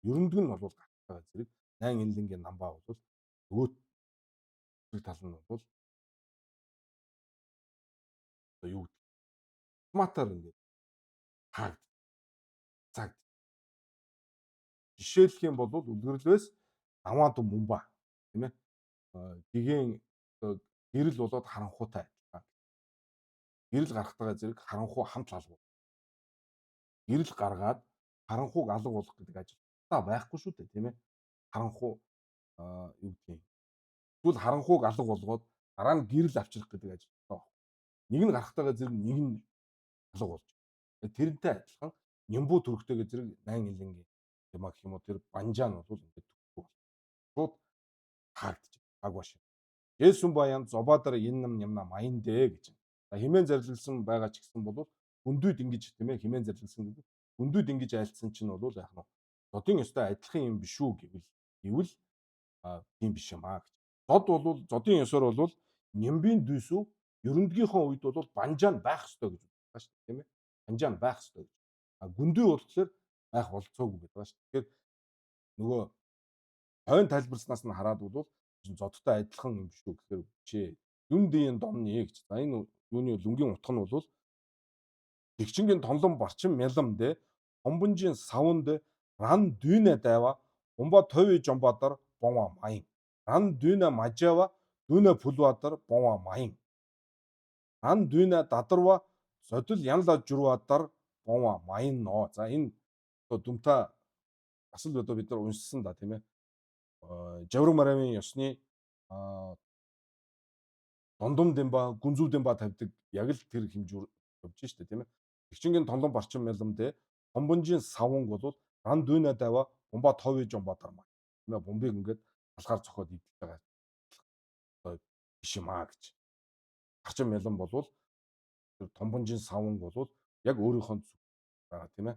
Ерөндөг нь бол гарах байгаа зэрэг нан эллэнгийн намба бол нөгөө тал нь бол одоо юу гэдэг автоматар ингээд хаагддаг. Цаг жишээлх юм бол үлгэрлээс намаадун мумба тийм ээ. Гэгэн гэрэл болоод харанхуутай адилхан. Гэрэл гарахтайгаа зэрэг харанхуу хамт алгуу. Гэрэл гаргаад харанхууг алга болгох гэдэг ажил байхгүй шүү дээ тийм ээ. Харанхуу юу гэдгийг тэгвэл харанхууг алга болгоод дараа нь гэрэл авчрах гэдэг ажил байна. Нэг нь гарахтайгаа зэрэг нэг нь алга болж. Тэрнтэй адилхан нямбуу төрөхтэйгээ зэрэг 8 элэнгийн юм гэх юм уу тэр банжаа нь бол ингээд төрөхгүй бол. Шууд хаагдчих. Агваш. Есүн баян зобадар энэ юмна майндэ гэж. Химэн зарлилсан байгаа ч гэсэн бол хүндүүд ингэж тийм ээ химэн зарлилсан гэдэг. Хүндүүд ингэж айлтсан чинь бол яах нь зодын ёстой адилхан юм биш үү гэвэл тийм биш юм аа гэж. Зод бол зодын ёсоор бол нямбын дүйсүү ерөндөгийн үед бол банжаа нь байх ёстой гэж байна шүү дээ тийм ээ. Банжаа нь байх ёстой гэж. Гүндүү болохоор байх болцоогүй гэдэг байна шүү. Тэгэхээр нөгөө хойно тайлбарснаас нь хараад бол зодтой адилхан юм шүү гэхээр чи дүндийн домны гэж. За энэ юуны лүнгийн утга нь бол тэгчингийн тонлон барчин мялам дэ хомбонжийн савнд ран дүйнэ дайва умба тови жомбадар бонва маян ран дүйнэ мажава дүйнэ пулвадар бонва маян ран дүйнэ дадарва зодил янла журвадар бонва маян ноо. За энэ дүмта бас л одоо бид нар уншсан да тийм ээ. Жавраг маравын ёсны дондом дэмба гүнзүү дэмба тавьдаг яг л тэр хэмжүүр явж штэ тийм ээ. Тэгчингийн тонлон барчин мялам дэ хомбонжийн савнг бол ран дүйнэ дайва бомба тови жомбадар маа. Тийм ээ. Бомбыг ингээд алгаар цохоод идэж байгаа. Одоо биш юм аа гэж. Барчин мялам бол тэр томбонжийн савнг бол яг өөрийнхөө байгаа тийм ээ.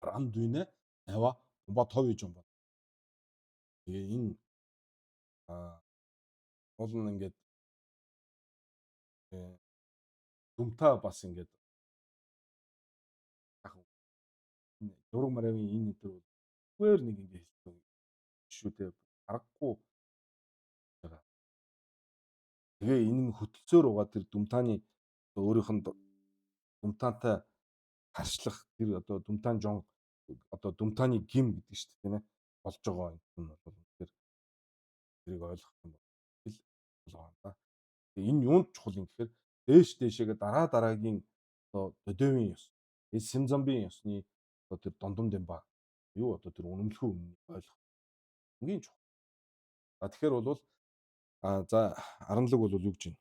Ран дүйнэ дайва бомба тови жомбадар. Тэгээ энэ уулын ингээд дүмтаа бас ингээд зураг маравын энэ өдөр зүгээр нэг ингээд хэлсэн шүү дээ. Харахгүй байгаа. Тэгээ энэ нь хөтөлцөөр угаа тэр дүмтааны өөрийнх нь дүмтаатай харьцлах тэр одоо дүмтаан жон одоо дүмтааны гим гэдэг шүү дээ тийм ээ. Болж байгаа юм бол тэр тэрийг ойлгох юм бол болгоо да. Энэ юунд чухал юм гэхээр дээшээгээ дараагийн одоо дөдөөгийн ёс, симзамбын ёсны одоо тэр дондом дэмба юу одоо тэр үнэмлэхүүн өмнө ойлгох. Хамгийн чухал. Тэгэхээр бол за аранлаг бол юу гэж байна?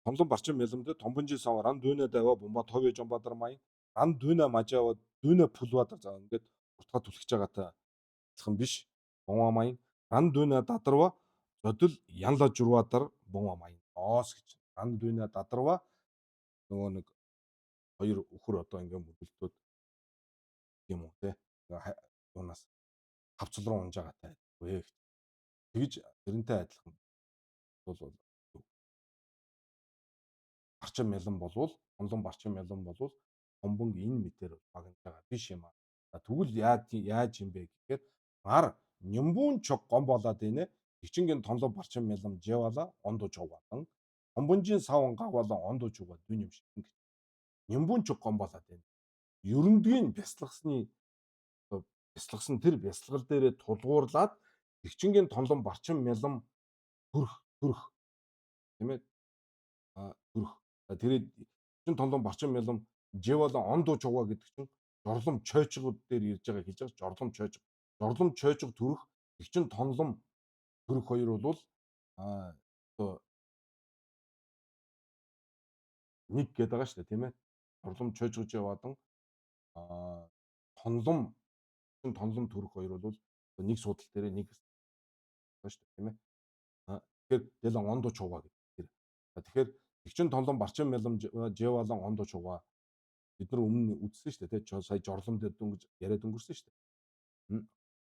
Томлон барчин мяламд томбонжи сав ран дүйнэ дайва бомба тови жомбадар маян ран дүйнэ мажава дүйнэ пулвадар за ингээд уртгаа түлхэж байгаатай адилхан биш. Бонва маян ран дүйнэ дадарва зодил янла журвадар бонва маян оос гэж. Ран дүйнэ дадарва нөгөө нэг хоёр өхөр одоо ингээд мөдөлтөөд юм уу те. Юунаас хавцал руу унж байгаатай вэ гэж. Тэгж тэрнтэй адилхан бол барчин мялан болвол томлон барчин мялан болвол хомбонг энэ мэдээр багнаж байгаа биш юм аа. Тэгвэл яаж юм бэ гэхээр гар нямбун чог гом болоодийнэ. Ичингийн томлон барчин мялам жевала ондож овадан хомбонжийн савн гавала ондож оваа дүн юм шиг. Нямбун чог гом болоод байна. ерөндөгийн бясалгасан тэр бясалгал дээрээ тулгуурлаад тэгчингийн тонлон барчин мялан төрөх тийм ээ. Төрөх. Тэгээд чин тонлон барчин мялан Жевалан он дуу чугаа гэдэг чинь жорлом чойчгууд дээр ирж байгаа хэлж байгаа жорлом чойчг. Жорлом чойчг төрөх тэгчин тонлон төрөх хоёр бол одоо нэг гээд байгаа шүү дээ тийм ээ. Жорлом чойжгож яваадан аа тонлом тонлом төрөх хоёр бол нэг судал дээр нэг байна шүү дээ тийм ээ. Тэгэхээр дэлэн ондо чугаа гэдэг тэр. Тэгэхээр тэгчин тонлон барчин мялам Жевалан ондо чугаа бид нар өмнө үзсэн шүү дээ тийм сая жорлом дээр дөнгөж яриад өнгөрсөн шүү дээ.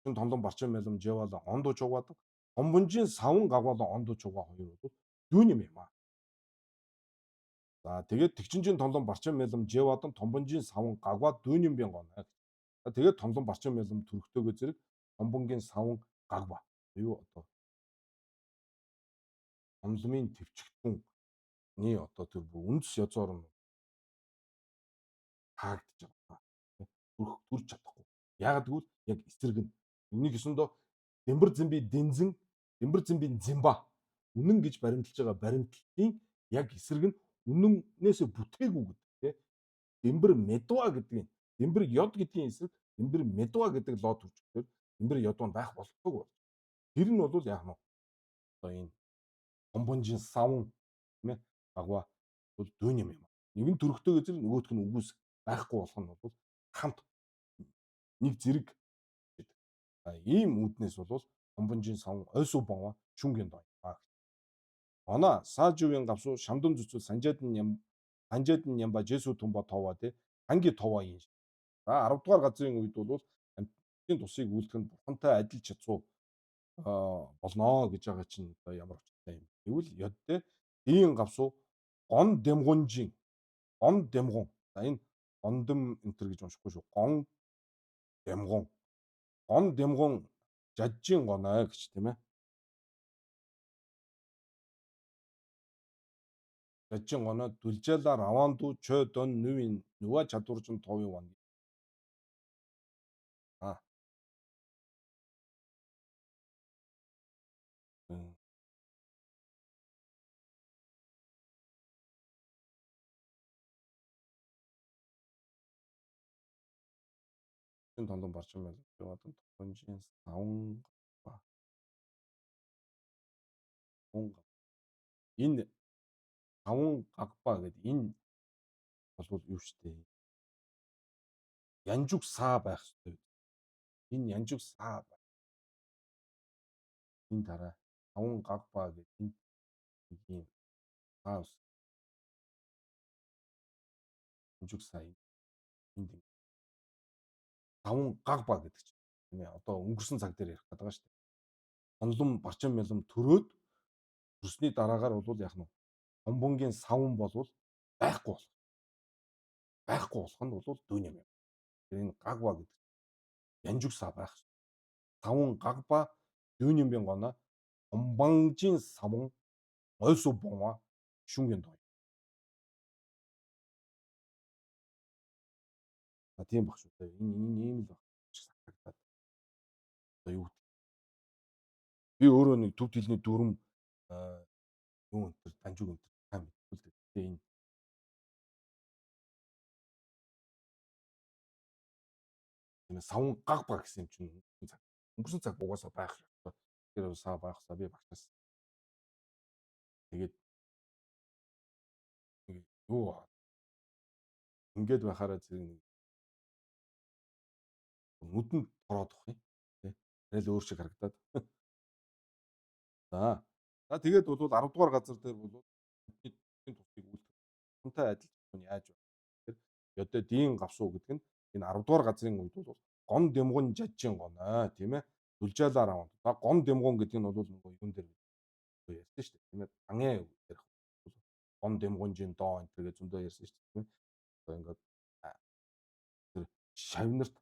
Тэгчин тонлон барчин мялам Жевалан ондо чугаадаг. Хомбонжийн савн гагвалан ондо чугаа хоёр бол дүүн юм аа. За тэгээд тэгчинжийн тонлон барчин мялам Жевадан томбонжийн савн гагва дүүнэн бян гоноо. Тэгээд томлон барчин мялам төрөхтэйгээ зэрэг томбонгийн савн гагва. Юу одоо томломын төвчгтүнний одоо тэр үндэс язоор нь хаагдж байгаа. Төрж чадахгүй. Яг тэгвэл яг эсрэг нь үнийг өсөндөө Дэмбэр зэмби дэнзэн Дэмбэр зэмбийн зэмба үнэн гэж баримталж байгаа баримтлалын яг эсрэг нь үнэннээсээ бүтээгүй гэдэг тийм. Дэмбэр медва гэдгийг Дэмбэр ёд гэдгийн эсрэг Дэмбэр медва гэдэг лоо төрчихдөр Дэмбэр ёд нь байх болтгоо. Тэр нь бол яах нь одоо энэ хомбонжийн савн тийм ээ агва бол дүүн юм. Нэг нь төрөхтэйгээ зэрэг нөгөөх нь үгүйс байхгүй болох нь бол хамт нэг зэрэг гэдэг. Ийм үүднээс бол хомбонжийн савн ойсуу бонго шүнгийн доо. Она саажувын гавсуу шамдан зүцүү санжаадан нямба Жесү тумба товоо те ханги товоо юм. За 10 дугаар газрын үед бол амьтны тусыг үлдэх нь бурхантай адил чадсуу болно гэж байгаа чинь одоо ямар очтой юм. Тэгвэл ёдтэй ийн гавсуу гон дэмгунжийн гон дэмгун. За энэ гондом энтер гэж уншихгүй шүү. Гон дэмгун жажжийн гоноо гэж тийм ээ. Жажжийн гоноо дүлжээлаа раванду чой дон нүвийн нүва чадваржин товын ван. Тонлон барчин байл. Яваад тонжийн савн энэ савн гагба гэдэг энэ бол юу штэ. Янжуг саа байх ёстой. Энэ янжуг саа байх. Энэ дараа савн гагба гэдэг энэ юм саа янжуг саа энд савн гагба гэдэг чинь тийм ээ. Одоо өнгөрсөн цаг дээр ярих гэдэг байгаа штэ. Хонлон барчин мялам төрөөд төрсний дараагаар бол яах нь хомбонгийн савн болвол байхгүй болох. Байхгүй болох нь бол дүүн юм. Энэ гагба гэдэг янжуг саа байх. Савн гагба дүүн юм гоноо хомбонжийн савн ойсуу бонго шүнгийн доо. Тийм баг шүү дээ. Энэ ийм л баг. Одоо юу гэдэг. Би өөрөө нэг төв хэлний дүрм юу өнтер данжуг өнтер таа мэдгүй л дээ. Энэ энэ савн гагба гэсэн юм чинь өнгөрсөн цаг угаасаа байх хэрэгтэй. Тэр сав байхсаа би багтаас. Тэгээд юу ингээд байхаараа зэрэг нүдэнд ороод авах юм тий. Тэгэл өөр шиг харагдаад. За тэгээд бол 10 дугаар газар дээр бол бидний тусыг үлдэх. Хонтой адил нь яаж вэ? Тэгэхээр ёдоо дийн гавсуу гэдэг нь энэ 10 дугаар газрын үед бол гон дэмгун жажжин гоноо тийм ээ. Дүлжээлаар аваад. За гон дэмгун гэдэг нь бол нөгөө юун дээр ярьсан шүү дээ тийм ээ. Ангай ярих. Гон дэмгунжийн доо энэ гэж зөндөө ярьсан шүү дээ тийм ээ. Одоо ингээд тэр шавнарт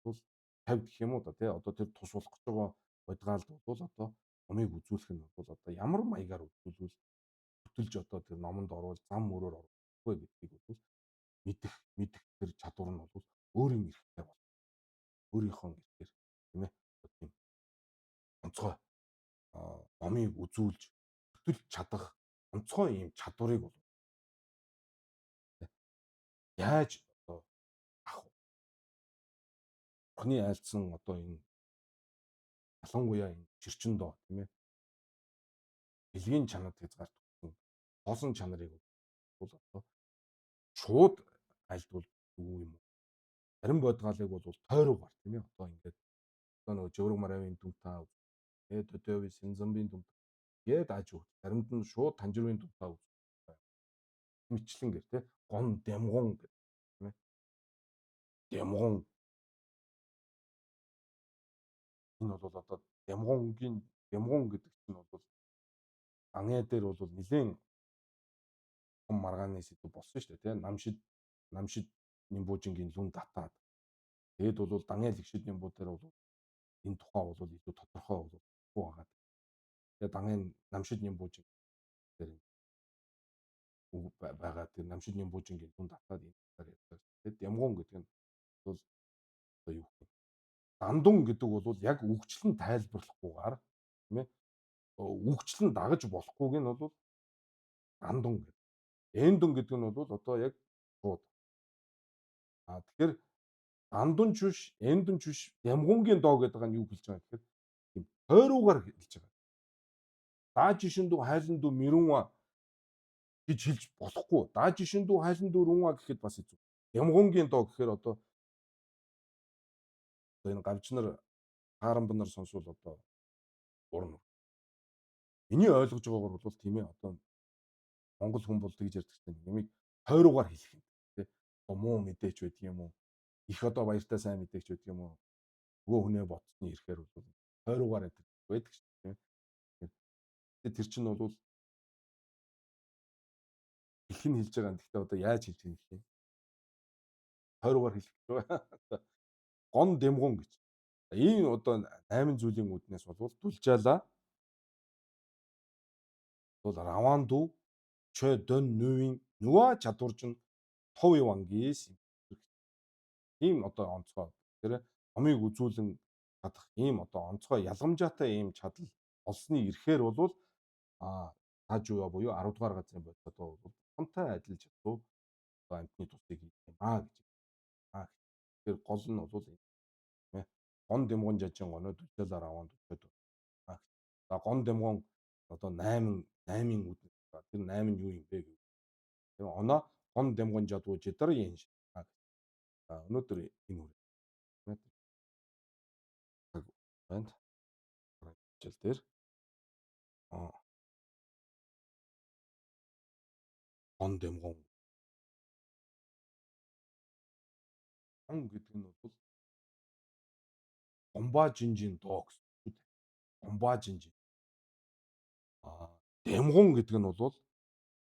бол 50 гэх юм уу да тий. Одоо тэр тус болох гэж байгаа бодгаалд бол одоо номыг үзүүлэх нь бол одоо ямар маягаар үзүүлвэл хөтөлж одоо тэр номонд оруул зам мөрөөр оруулахгүй гэдгийг бол мэдэх тэр чадвар нь бол өөрийн эрхтэй бол өөрийнхөө эрхээр тийм ээ тийм онцгой номыг үзүүлж хөтөлж чадах онцгой ийм чадварыг бол яаж одоо ах Бурхны айлдсан одоо энэ ялангуяа энэ чирчин доо тийм ээ бэлгийн чанарт хязгаартсан хоосон чанарыг бол одоо шууд айлдвал юу юм уу? Зарим бодгалыг бол тойруугаар тийм ээ одоо ингээд одоо нөгөө жөврөг маравын дүнтаа төдөөви синзамбын дүнт гээд аж үг заримд нь шууд танжирын дүнтаа үз мэтлэн гэр тийм гон дямгон гэх тийм ээ дямгон энэ бол одоо дямгон гэдэг чинь бол ангай дээр бол нэлээд том маргааны сэдв болсон шүү дээ тийм намшид Нимбужингийн лүн татаад тэгээд бол Даниэл Игшид Нимбу дээр бол энэ тухай бол илүү тодорхой бол байгаа. Тэгээд Даниэл намшид Нимбужин дээр байгаа тэр намшид Нимбужингийн лүн татаад энэ талаар ярьдаг. Тэгээд Ямгон гэдэг нь бол одоо юу гэх юм дандун гэдэг бол яг үгчлэн тайлбарлахгүйгээр тийм ээ үгчлэн дагаж болохгүйг нь бол дандун гэдэг. Эндүн гэдэг нь бол одоо яг шууд. Тэгэхээр дандун ч биш, эндүн ч биш, ямгунгийн доо гэдэг нь юу хэлж байгаа гэхээр тийм тойруугаар хэлж байгаа. Дааж ишэндүү хайландүү мэрүүнва гэж хэлж болохгүй. Дааж ишэндүү хайландүү рүүнва гэхэд бас хэцүү. Ямгунгийн доо гэхээр одоо энэ гавчнар хаарамб нар сонсвол одоо урна. Энийг ойлгож байгаагаар бол тийм ээ одоо Монгол хүн бол тэгж ярьдаг чинь ямиг тойруугаар хэлэх юм. Тэ муу мэдээч байдаг юм уу? Их одоо баяртай сайн мэдээч байдаг юм уу? Нөгөө хүнээ ботсны ирэхээр бол тойруугаар байдаг шүү дээ. Тэгээд тэр чинь бол хэлэх нь хэлж байгаа. Гэхдээ одоо яаж хэлж юм бэ? Тойруугаар хэлэх шүү. Гон дэмгун гэж. Ийм одоо 8 зүйлийн үүднээс бол дулжаалаа. Бол раванду чө дон нүвийн нөгөө чадварч нь тов явангис ийм одоо онцгой. Тэр номыг үзүүлэн чадах ийм одоо онцгой ялгамжаатай ийм чадал олсны ирэхээр бол таажууя буюу 10 дугаар газрын бодис одоо бол хамтай ажиллаж чадав. Одоо амтны тусыг хийх юм гэж. Тэгэхээр гол нь бол тийм ээ. Гон дэмгон жажин гоноо дүлжээлээр аваад өгчөөд. За гон дэмгон одоо 8-ын үүднээс тэр 8 нь юу юм бэ гэв. Тэгээ оноо гон дэмгон жадуу жидар юм шиг. За өнөөдөр энэ үр. Байна. Жил дээр гон дэмгон гэдэг нь бол гомбаа жинжин доо гэсэн. Гомбаа жинжин. Дэмгон гэдэг нь бол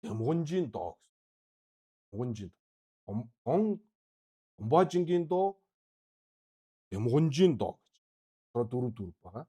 дэмгонжийн доо гэсэн. Дэмгонжийн гомбаа жингийн доо дэмгонжийн доо гэж. Тэр дөрөв байгаа.